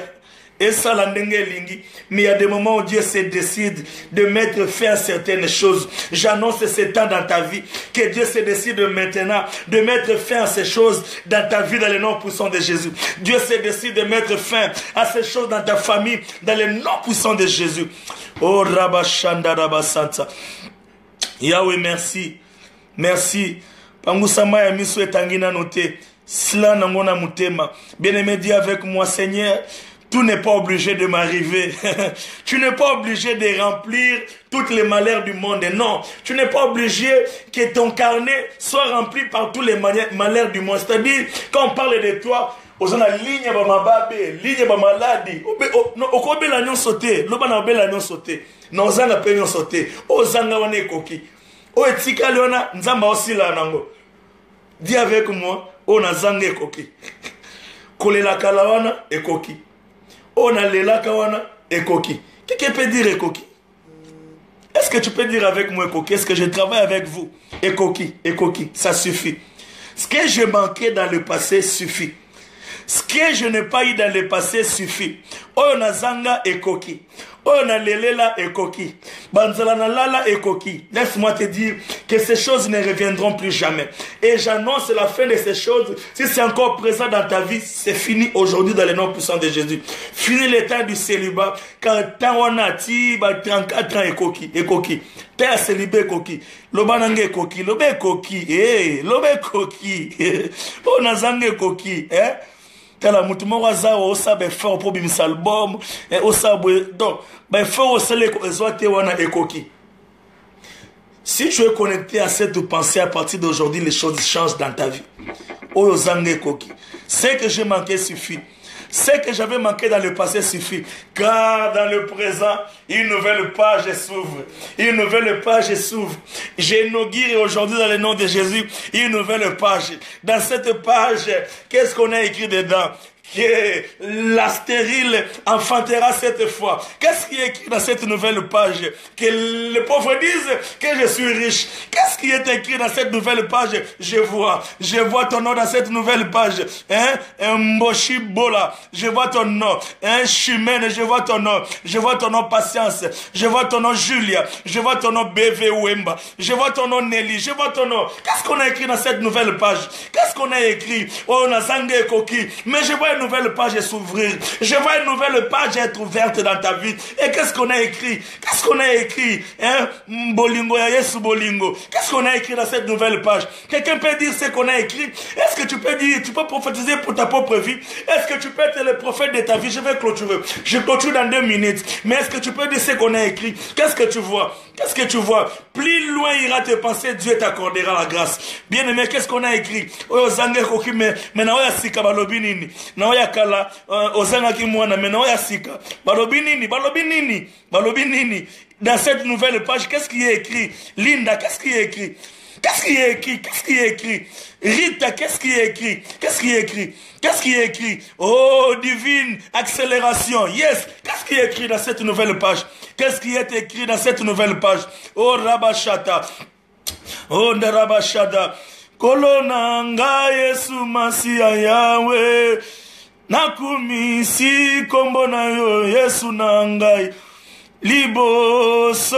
Speaker 1: et ça la ndenge lingi. Mais il y a des moments où Dieu se décide de mettre fin à certaines choses. J'annonce ce temps dans ta vie que Dieu se décide maintenant de mettre fin à ces choses dans ta vie dans le nom puissant de Jésus. Dieu se décide de mettre fin à ces choses dans ta famille dans le nom puissant de Jésus. Oh Rabashanda Rabasanta. Yahweh, merci. Merci. Pangusama ya miso etangina note. Sila nangona mutema. Bien-aimé, dis avec moi, Seigneur. Tout n'est pas obligé de m'arriver. Tu n'es pas obligé de remplir toutes les malheurs du monde. Non, tu n'es pas obligé que ton carnet soit rempli par tous les malheurs du monde. C'est-à-dire, quand on parle de toi, aux gens ligne ba mababe, ligne ba maladi. Okobe la nyon sauté, loba na obe la nyon sauté. Non zanga pe nyon sauté. O zanga wane koki. O etika leona nzamba osila nango. Dis avec moi, o na zanga koki. Kolela kalawana ekoki. On a les lakawana et coquille. Qui peut dire coquille? Est-ce que tu peux dire avec moi coquille? Est-ce que je travaille avec vous? Et coquille, ça suffit. Ce que je manquais dans le passé suffit. Ce que je n'ai pas eu dans le passé suffit. On a zanga et coquille. On a lelela et coquille. Banzalana lala et coquille. Laisse-moi te dire que ces choses ne reviendront plus jamais. Et j'annonce la fin de ces choses. Si c'est encore présent dans ta vie, c'est fini aujourd'hui dans le nom puissant de Jésus. Fini l'état du célibat. Quand on a 34 ans et coquille. T'es célibé coquille. Lobanange coquille. Lobe coquille. Lobe coquille. On a zangé coquille. Kala mutuma waza osa be faire pour bimisa album et osa donc ben faire osa les ezoate wana ekoki. Si tu es connecté à cette pensée à partir d'aujourd'hui, les choses changent dans ta vie. Oyo zange koki. Ce que j'ai manqué suffit. Ce que j'avais manqué dans le passé suffit. Car dans le présent, une nouvelle page s'ouvre. Une nouvelle page s'ouvre. J'inaugure aujourd'hui dans le nom de Jésus une nouvelle page. Dans cette page, qu'est-ce qu'on a écrit dedans? que la stérile enfantera cette fois. Qu'est-ce qui est écrit dans cette nouvelle page? Que les pauvres disent que je suis riche. Qu'est-ce qui est écrit dans cette nouvelle page? Je vois ton nom dans cette nouvelle page. Mboshi Bola, je vois ton nom. Chimène, je vois ton nom. Je vois ton nom Patience. Je vois ton nom Julia. Je vois ton nom BV Wemba. Je vois ton nom Nelly. Je vois ton nom. Qu'est-ce qu'on a écrit dans cette nouvelle page? Qu'est-ce qu'on a écrit? Oh, on a Zangé Koki. Mais je vois une nouvelle page s'ouvrir. Je vois une nouvelle page être ouverte dans ta vie. Et qu'est-ce qu'on a écrit? Qu'est-ce qu'on a écrit? Bolingo ya Yesu Bolingo. Qu'est-ce qu'on a écrit dans cette nouvelle page? Quelqu'un peut dire ce qu'on a écrit? Est-ce que tu peux dire, tu peux prophétiser pour ta propre vie? Est-ce que tu peux être le prophète de ta vie? Je vais clôturer. Je clôture dans 2 minutes. Mais est-ce que tu peux dire ce qu'on a écrit? Qu'est-ce que tu vois? Qu'est-ce que tu vois? Plus loin ira tes pensées, Dieu t'accordera la grâce. Bien aimé, qu'est-ce qu'on a écrit? Ozange koki mais na oya sika balobi nini? Na oya kala ozanga ki mwana mais na oya sika. Balobi nini? Dans cette nouvelle page, qu'est-ce qui est écrit? Linda, qu'est-ce qui est écrit? Qu'est-ce qui est écrit? Qu'est-ce qui est écrit? Rita, qu'est-ce qui est écrit? Qu'est-ce qui est écrit? Qu'est-ce qui est écrit? Oh, divine accélération. Yes. Qu'est-ce qui est écrit dans cette nouvelle page? Qu'est-ce qui est écrit dans cette nouvelle page? Oh, Rabashata. Oh, Rabashada. Kolonanga Yesu Masia Yahweh. Nakumisi kombo na yo Yesu nangai. Liboso.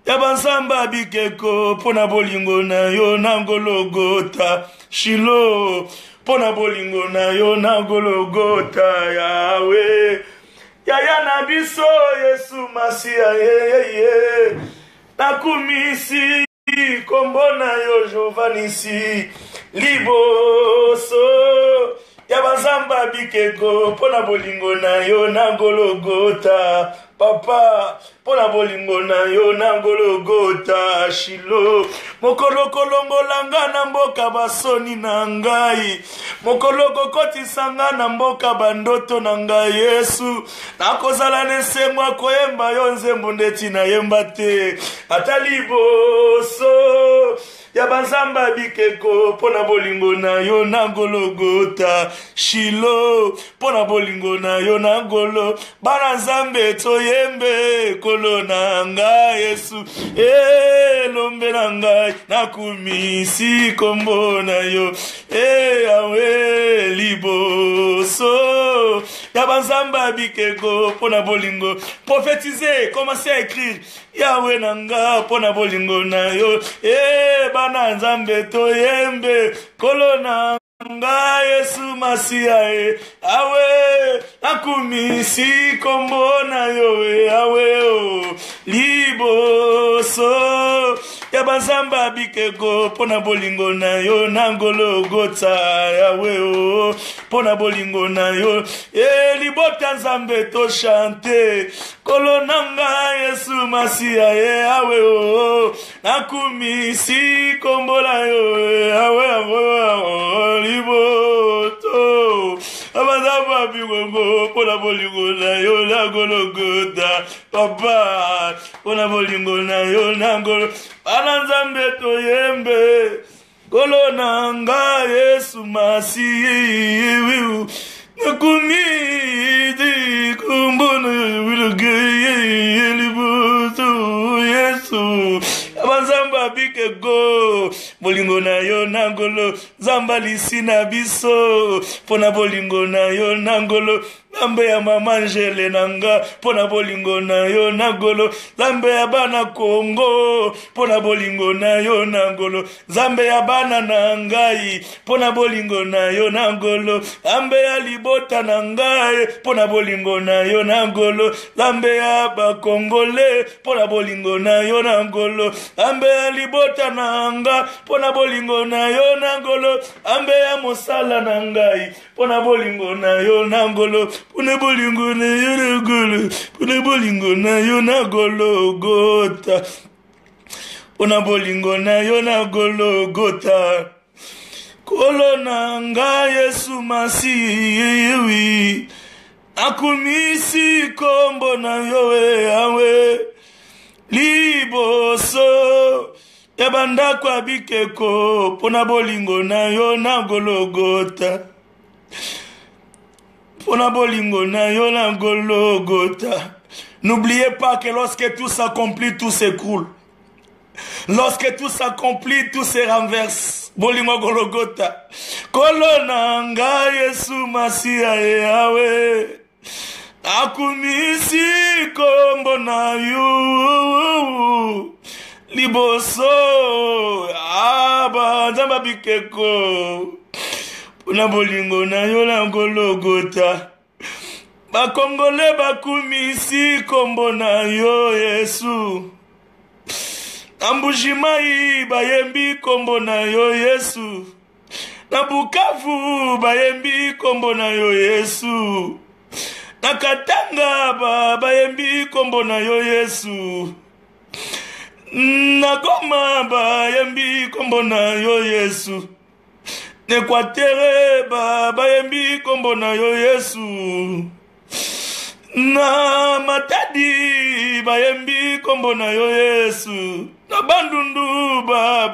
Speaker 1: Yabansamba bikeko pona bolingo na yo nangologota Shilo pona bolingo na yo nangologota Yahweh Yaya nabiso Yesu Masia ye nakumisi kombo na yo Jovanisi Liboso Yabansamba bikeko pona bolingo na yo nangologota Papa, pona bolingo na yo na Golgotha Shilo. Mokolo kolongo langa na mboka basoni na ngai. Mokolo kokoti sanga na mboka bandoto na ngai Yesu. Nakozala nesengwa koyemba yo nzembo ndeti na yemba te. Ataliboso. Yabanzamba bikeko pona bolingo na yo na Golgotha Shilo. Pona bolingo na yo na Golo. Bana nzambe toyembe kolona nga Yesu. Lombe na ngai nakumisi kombo na yo. Awe liboso. Yabanzamba bikeko pona bolingo. Prophétiser, commencez à écrire. Yahweh nanga pona bolingo na yo. Bana nzambe toyembe kolona nga Yesu Masia awe nakumisi kombo na yo awe liboso yabanzamba bikeko pona bolingo na yo na Golgotha awe pona bolingo na yo libota nzambe to chante kolona nga Yesu Masia awe nakumisi kombo na yo awe liboto abazaba bigongo pona bolingo na yo na Golgotha papa pona bolingo na yo na Golgotha ananzambe toyembe kolona nga Yesu Masia nakumisi kombo na yo liboto Yesu Abanzamba bikego bolingo na yo nangolo zamba lisina biso pona bolingo na yo nangolo zambe ya mama Angele nanga pona bolingo na yo nangolo zambe ya bana Kongo pona bolingo na yo nangolo zambe ya bana nangai pona bolingo na yo nangolo zambe ya libota nangai pona bolingo na yo nangolo zambe ya bakongole pona bolingo na yo nangolo ambe ya libota nanga pona bolingo na yo nangolo ambe ya mosala nangai pona bolingo na yo nangolo pona bolingo na yo nangolo pona bolingo na yo na Golgotha pona bolingo na yo na Golgotha kolona nga Yesu Masia akumisi kombo na yo awe liboso yabanda kwa bikeko pona bolingo na yo na Golgotha Pona bolingo na yo na Golgotha. N'oubliez pas que lorsque tout s'accomplit, tout s'écroule. Lorsque tout s'accomplit, tout se renverse. Bolingo Golgotha. Kolona nga Yesu Masia Yahweh. Akumisi kombo na yo. Liboso. Aba zamba bikeko. Pona bolingo na yo na Golgotha. Bakongole bakumisi kombo na yo Yesu. Ambujimai bayembi kombo na yo Yesu. Na Bukavu bayembi kombo na yo Yesu. Na Katanga bayembi kombo na yo Yesu. Na Goma bayembi kombo na yo Yesu. Na Ekwatere bayembi kombo na yo Yesu. Na Matadi bayembi kombo na yo Yesu. Na Bandundu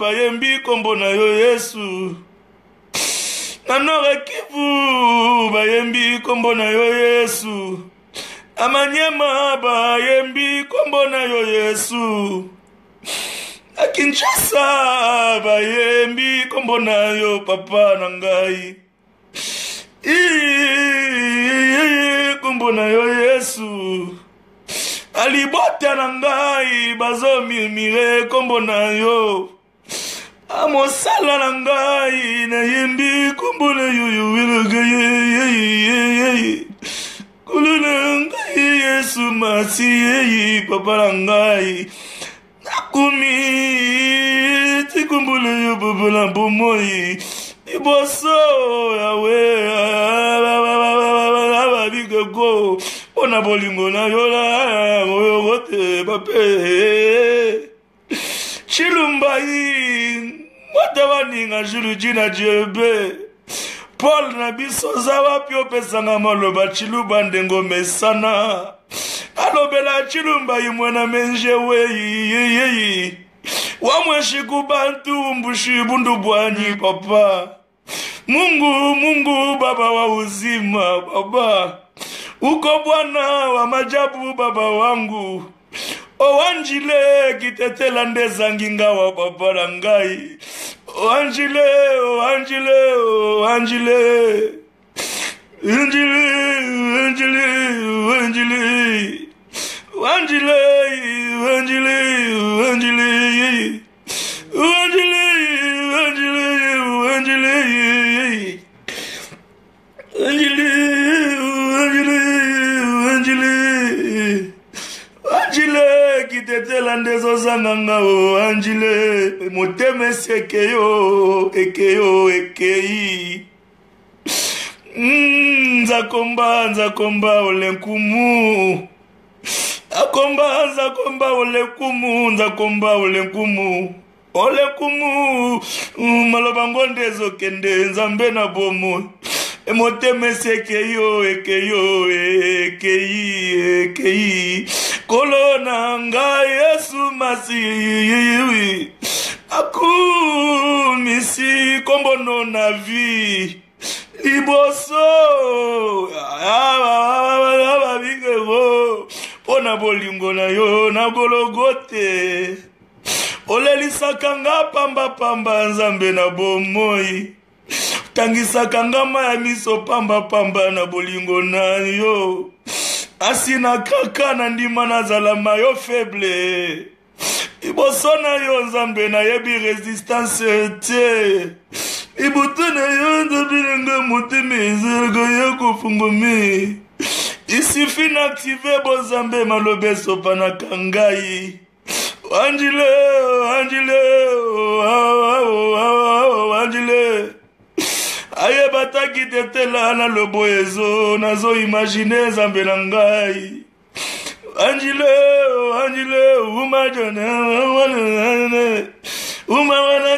Speaker 1: bayembi kombo na yo Yesu. Na Nord Kivu bayembi kombo na yo Yesu. Na Manyema bayembi kombo na yo Yesu. Na Kinshasa bayembi kombo na yo papa na ngai. Kombo na yo Yesu. Alibota na ngai bazo milmire kombo na yo. Amosala na ngai na yembi kombo na yo kuluna ngai Yesu Masihi papa na ngai. Nakumi tikombo na yo papa na bomoi. Iboso Yahweh ababigego ona bolingo na yola moyogote bape Chilumbai watawaninga julu jina jebe Paul na biso zawa pio pesanga maloba chiluba ndengo mesana alobela Chilumbai mwana menje weyi wamweshi kubantu mbushi bundu bwanyi papa Mungu baba wa uzima baba uko Bwana wa majabu baba wangu Owanjile kitetela ndezanginga wa papa rangai Owanjile kitetela ndezo zanganga o Anjile moteme sekeyo ekei nzakomba olenkumu nzakomba olenkumu maloba ngondezo kende nzambe na bomo moteme sekeyo ekei kolona nga Yesu Masihi akumisi kombono na vi liboso ababigego pona bolingo na yo na Golgotha olelisaka nga pamba nzambe na bomoi tangisaka nga maya miso pamba na bolingo na yo asina kaka na ndima nazala mayo faible iboso na yo nzambe na yebi resistance te ibutu na yo nzambe nga motema ezalaka ya kofungome isifi na active bozambe malobe sopanaka ngai Anjile aye bataki tetela na lobo ezo nazo imagine zambe na ngai Anjile umawana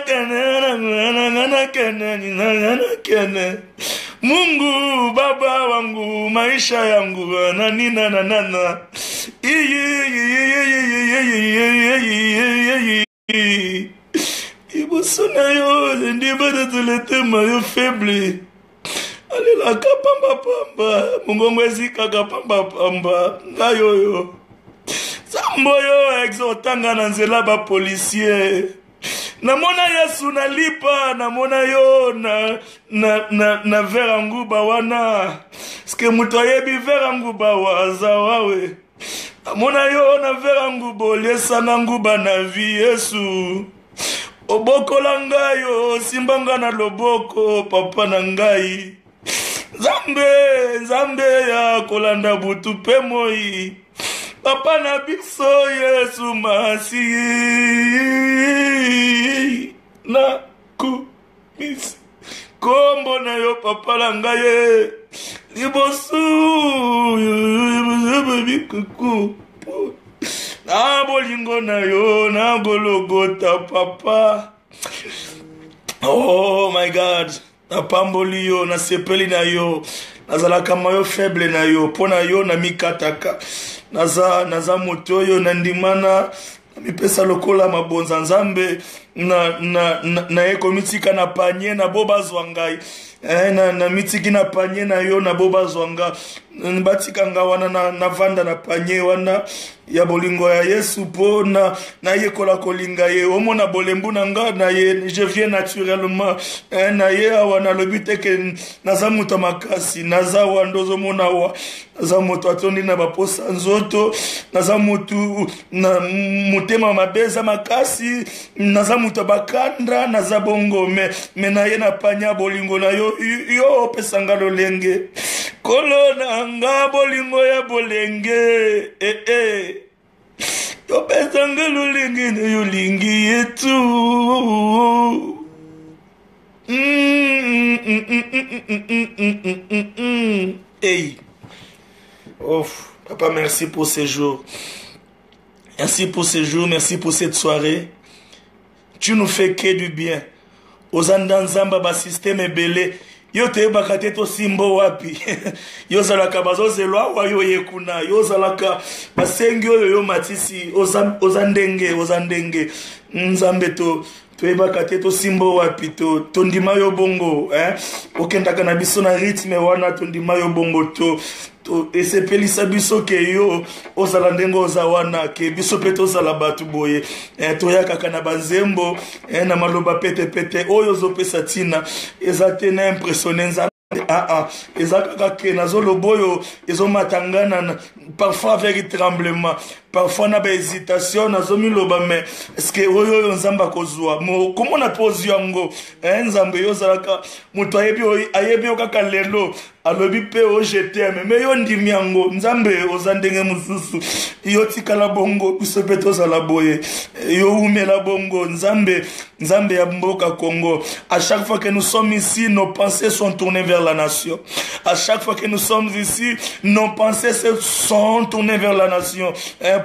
Speaker 1: kene Mungu baba wangu maisha yangu nana iboso na yo ndibada tulete mayo faible alelaka pamba mongongo ezikaka pamba ngayoyo Zambo yo exhortanga na nzela ba policier namona Yesu nalipa namona yo na vera nguba wana ske mutu ayebi vera nguba waza wawe namona yo na vera nguba olesanga nguba na vi Yesu obokola ngayo simbanga na loboko papa na ngai Nzambe ya kolanda butu pe moi papa na biso Yesu masi na kumisi kombo na yo papa la ngaye libosu bikuku na bolingo na yo na gologota papa. Oh my God, na pamboli yo na sepeli na yo nazalaka mayo faible na yo pona yo na mikataka naza moto yo na ndimana mipesa lokola mabonza Nzambe na eko mitika na panye na boba zwangai na mitiki na panye na yo na boba zwanga batika nga wana na vanda na panye wana ya bolingo ya Yesu po na yekola kolinga ye omona bolembu na nga na ye je viens naturellement na ye wana lobite ke naza muto makasi naza wandozo mona wa naza moto atondi na baposa nzoto naza mutu na mutema mabeza makasi naza muto bakandra naza bongo me na ye na panya bolingo na yo pesanga lolenge kolona nga bolingo ya bolenge yo pesanga lolenge na yo lingi yetu hey. Oh, papa, merci pour ces jours. Merci pour ces jours, merci pour cette soirée. Tu nous fais que du bien. Aux andanzamba ba système belé. Yo te bakate to simbo wapi. Yo zalaka bazozelwa wa yo yekuna. Yo zalaka basengyo yo matisi ozandenge. Nzambe to bakate to simbo wapi to ndima yo bongo okendaka na biso na rythme wana to ndima yo bongo to esepelisa biso ke yo ozala ndenge oza wana ke biso pe tozala batu boye toyakaka na banzembo na maloba pete oyo ozopesa tina eza te na impressionne Nzambe ezaka ke nazoloboyo ezomatangana parfois avec tremblement parfois na ba hésitation nazomiloba mais est-ce que oyo Nzamba kozwa mo komona pozi yango Nzambe yo zalaka mutu ayebi okaka lelo alobi pe o jetem me yo ndimi yango Nzambe ozandenge mususu yo tikala bongo biso pe tozala boye yo umela bongo Nzambe ya mboka Congo. À chaque fois que nous sommes ici nos pensées sont tournées vers la nation. À chaque fois que nous sommes ici nos pensées sont tournées vers la nation.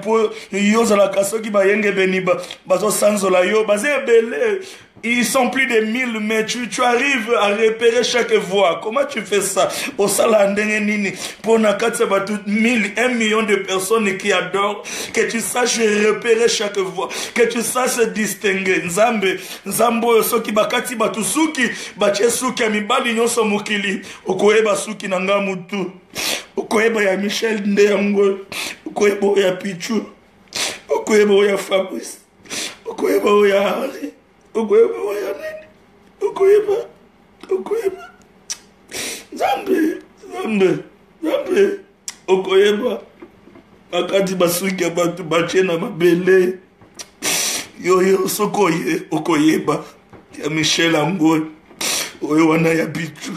Speaker 1: Pour yo zala kasoki ba yenge beniba bazo sanzola yo bazé belé. Ils sont plus de 1000, mais tu arrives à repérer chaque voix. Comment tu fais ça? Au Salandengeni, pour Nakatsa tout 1000, 1 million de personnes qui adorent, que tu saches repérer chaque voix, que tu saches distinguer. Nzambo, soki bakati batusuki, bachesuki, amibali nyonso mukili, okoeba suki nanga mutu, okoeba ya Michel Ndeyango, okoeba ya Pichu, okoeba ya Fabrice, okoeba ya Harry. Okoyeba waya nini? Okoyeba. Nzambe. Okoyeba. Akati basuki batu bachena mabele. Yo sokoye okoyeba. Ya Michel Angol. Oyo wana ya Bichu.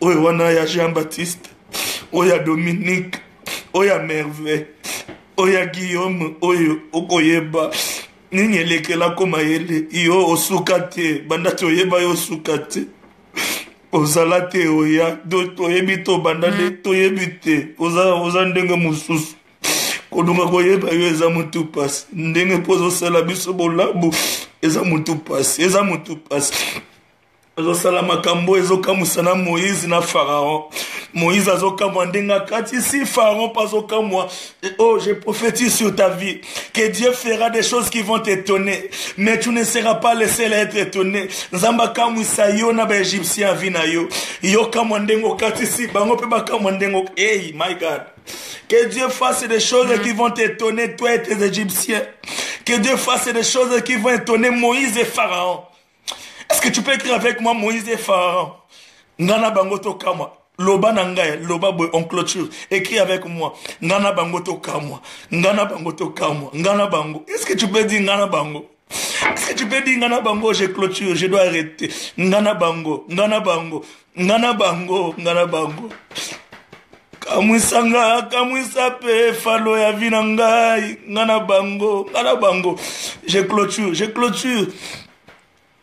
Speaker 1: Oyo wana ya Jean-Baptiste. Oyo ya Dominique. Oyo ya Merveille. Oyo ya Guillaume. Oyo okoyeba. Ninye lekela koma yele iyo osukate banda toyeba yo osukate ozalate oya do toyebi to banda le toyebi te oza ndenge mususu kodunga koyeba yo eza mutu pasi ndenge pozo sala biso bolabu eza mutu pasi ezo sala makambo ezo kamusana Moïse na Pharaon Moïse azokamwa ndenga kati si Pharaon pas okamwa. Oh, je prophétise sur ta vie que Dieu fera des choses qui vont t'étonner, mais tu ne seras pas le seul à être étonné. Nzamba kamwisa yo na ba Égyptien vina yo. Yo kamwa ndengo kati si bango pe ba kamwa ndengo. Hey, my God. Que Dieu fasse des choses qui vont t'étonner, toi et tes Égyptiens. Que Dieu fasse des choses qui vont étonner Moïse et Pharaon. Est-ce que tu peux écrire avec moi Moïse et Pharaon? Ngana bango to kama. Loba nangaya, loba boy on clôture. Écris avec moi. Ngana bango to kama. Ngana bango to kama. Ngana bango. Est-ce que tu peux dire ngana bango? Est-ce que tu peux dire ngana bango, je clôture, je dois arrêter. Ngana bango, ngana bango. Ngana bango, ngana bango. Kamwisanga, kamwisa pe falo ya vinangai. Ngana bango, ngana bango. Je clôture, je clôture.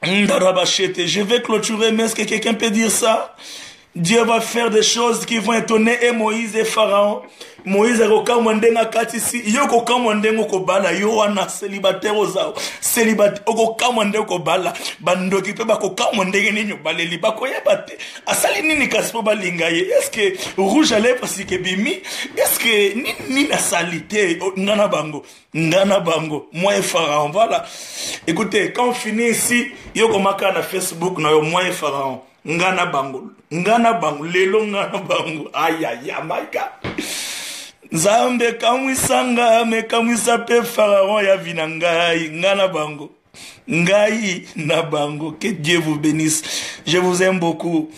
Speaker 1: Je vais clôturer, mais est-ce que quelqu'un peut dire ça? Dieu va faire des choses qui vont étonner et Moïse et Pharaon. Moïse est kokamwandenga katisi. Yo kokamwandengo kobala. Yo wana célibataire ozao. Célibataire. Kokamwandengo kobala. Bandoki pe ba kokamwandenge ninyo baleli. Bako yebate. Asali nini kaspo balingaye. Est-ce que rouge à lèvres si ke bimi? Est-ce que ni na salité? Ngana bango. Ngana bango. Moi et Pharaon. Voilà. Écoutez, quand on finit ici, yo komaka na Facebook na yo moi et Pharaon. Ngana bango. Ngana bango. Lelo ngana bango. Aïe aïe aïe. My God. Zambe kamwisanga me kamwisa pe Pharaon ya vinangai. Ngana bango. Ngai na bango. Que Dieu vous bénisse. Je vous aime beaucoup.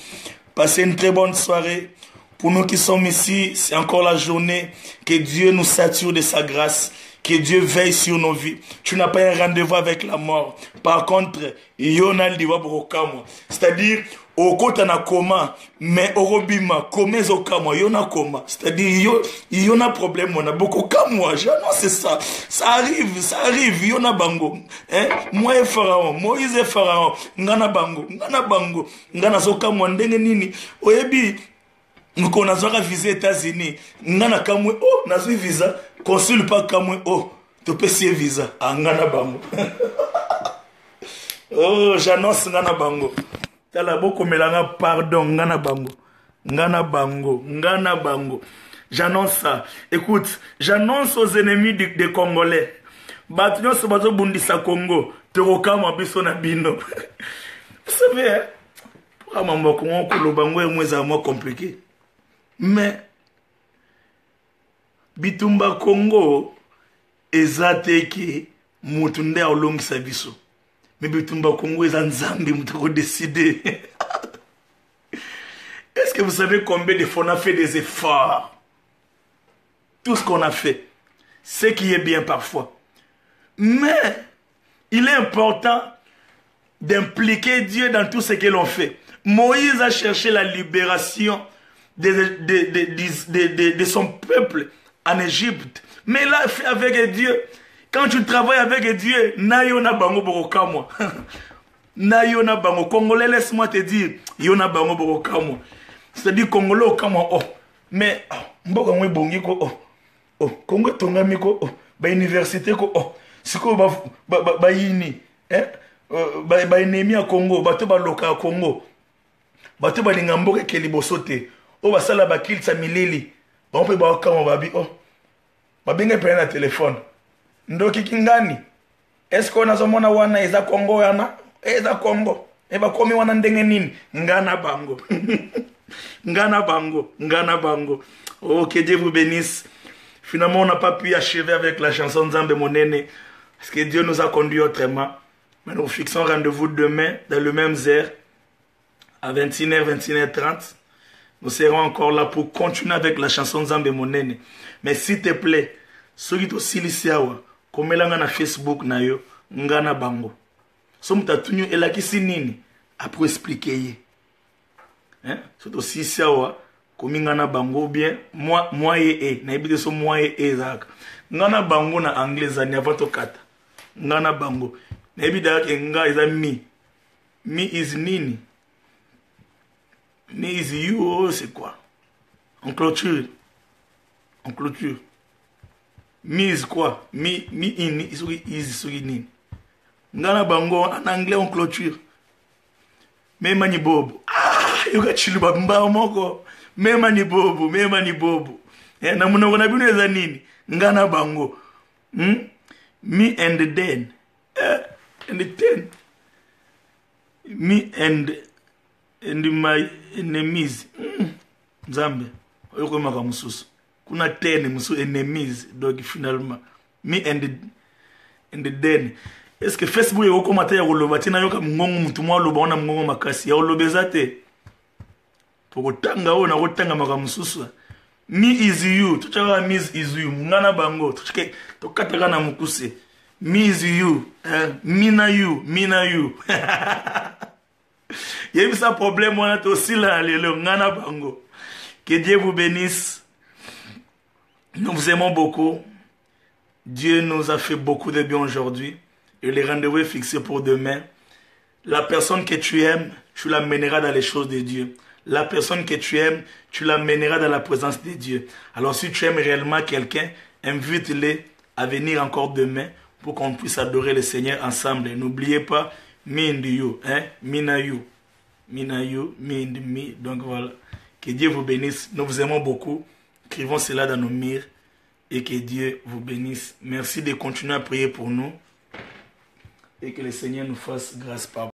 Speaker 1: Passez une très bonne soirée. Pour nous qui sommes ici, c'est encore la journée. Que Dieu nous sature de sa grâce. Que Dieu veille sur nos vies. Tu n'as pas un rendez-vous avec la mort. Par contre, c'est-à-dire, au côté na coma, mais au robima, comme au kama, yona coma. C'est-à-dire, yona problème, on a beaucoup comme moi. Non, c'est ça. Ça arrive, yona bango. Hein? Moi et Pharaon, Moïse et Pharaon, ngana bango, ngana soka mwandenge nini. Oyebi, nous connaissons la visa États-Unis. Ngana kamwe, oh, nazo visa. Consulte pas kamwe, oh, tu peux signer visa. Ah, ngana bango. Oh, j'annonce ngana bango. Tala boko melanga pardon, ngana bango. Ngana bango, ngana bango. J'annonce ça. Écoute, j'annonce aux ennemis des Congolais. Batinyo sobazo bundisa Congo. Teroka mabiso na bino. Vous savez, hein? Pour un moment, Congo, le bango est moins compliqué. Mais, bitumba Congo, ezateki, mutunde au long sabiso. Mais bitumba Congo, ezanzambi, mutako décider. Est-ce que vous savez combien de fois on a fait des efforts? Tout ce qu'on a fait, ce qui est bien parfois. Mais, il est important d'impliquer Dieu dans tout ce que l'on fait. Moïse a cherché la libération de son peuple en Égypte. Mais il l'a fait avec Dieu. Quand tu travailles avec Dieu, Nayona Bango Borokamo. Nayona Bango. Congolais, laisse-moi te dire, Yona Bango Borokamo. C'est-à-dire Congolais au Kamo. Oh. Mais, Mboka Mwe Bongi ko. Oh. Oh. Congo Tongami ko. Oh. Ba université ko. Oh. Siko ba yini. Ba ennemi à Congo. Ba te ba loka à Congo. Ba te ba lingamboke kelibosote. Oh, bah ça là, bah qu'il s'amilili. Bah on peut voir comment on va bien. Oh, bah bien qu'il prenne un téléphone. Ndoki kingani. Est-ce qu'on a zamona wana eza Congo yana? Eza Congo. Et bah comme wana ndenge nini? Ngana bango. Ngana bango. Ngana bango. Oh, que Dieu vous bénisse. Finalement, on n'a pas pu achever avec la chanson Nzambe Monene. Parce que Dieu nous a conduit autrement. Mais nous fixons rendez-vous demain dans le même heure. À 21h, 21h30. Nous serons encore là pour continuer avec la chanson Nzambe Monene. Mais s'il te plaît, ceux qui sont ici, comme ils sont sur Facebook, ngana bango. Somme tatunyo elakisi nini après expliquer. Hein? Surtout si ici, comme ngana bango bien, moi et na ibide so moi et zaka. Ngana bango na anglais zani avato kata. Ngana bango. Na ibide yake nga iza mi. Mi is nini? Mais you, c'est quoi? En clôture. En clôture. Mise quoi? Mi in is nini. Ngana bango en anglais en clôture. Mais mani bob. Ah, yoga chiluba mba moko. mema ni bobo, mema ni bobo. Na munoko na bino eza nini? Ngana bango. Me and then. And then. Me and my enemies. Nzambe. Oyoko maka mususu. Kuna 10 musu enemies. Donc finalement. Me and then. Est-ce que Facebook yoko mata ya koloba tina yoka mungongo mutu mwa loba ona mungongo makasi. Ya olobeza te. Poko tanga o na kotanga maka mususu. Me is you. Tuchaka me is you. Ngana bango. Tuchake tokataka na mukuse. Me is you. Me na you. Me na you. Il y a eu ça problème, on a aussi là, le ngana bango. Que Dieu vous bénisse. Nous vous aimons beaucoup. Dieu nous a fait beaucoup de bien aujourd'hui. Et le rendez-vous est fixé pour demain. La personne que tu aimes, tu l'amèneras dans les choses de Dieu. La personne que tu aimes, tu l'amèneras dans la présence de Dieu. Alors si tu aimes réellement quelqu'un, invite-le à venir encore demain pour qu'on puisse adorer le Seigneur ensemble. N'oubliez pas, me and you, me na you. Me na you, me and me. Donc voilà. Que Dieu vous bénisse. Nous vous aimons beaucoup. Écrivons cela dans nos murs. Et que Dieu vous bénisse. Merci de continuer à prier pour nous. Et que le Seigneur nous fasse grâce par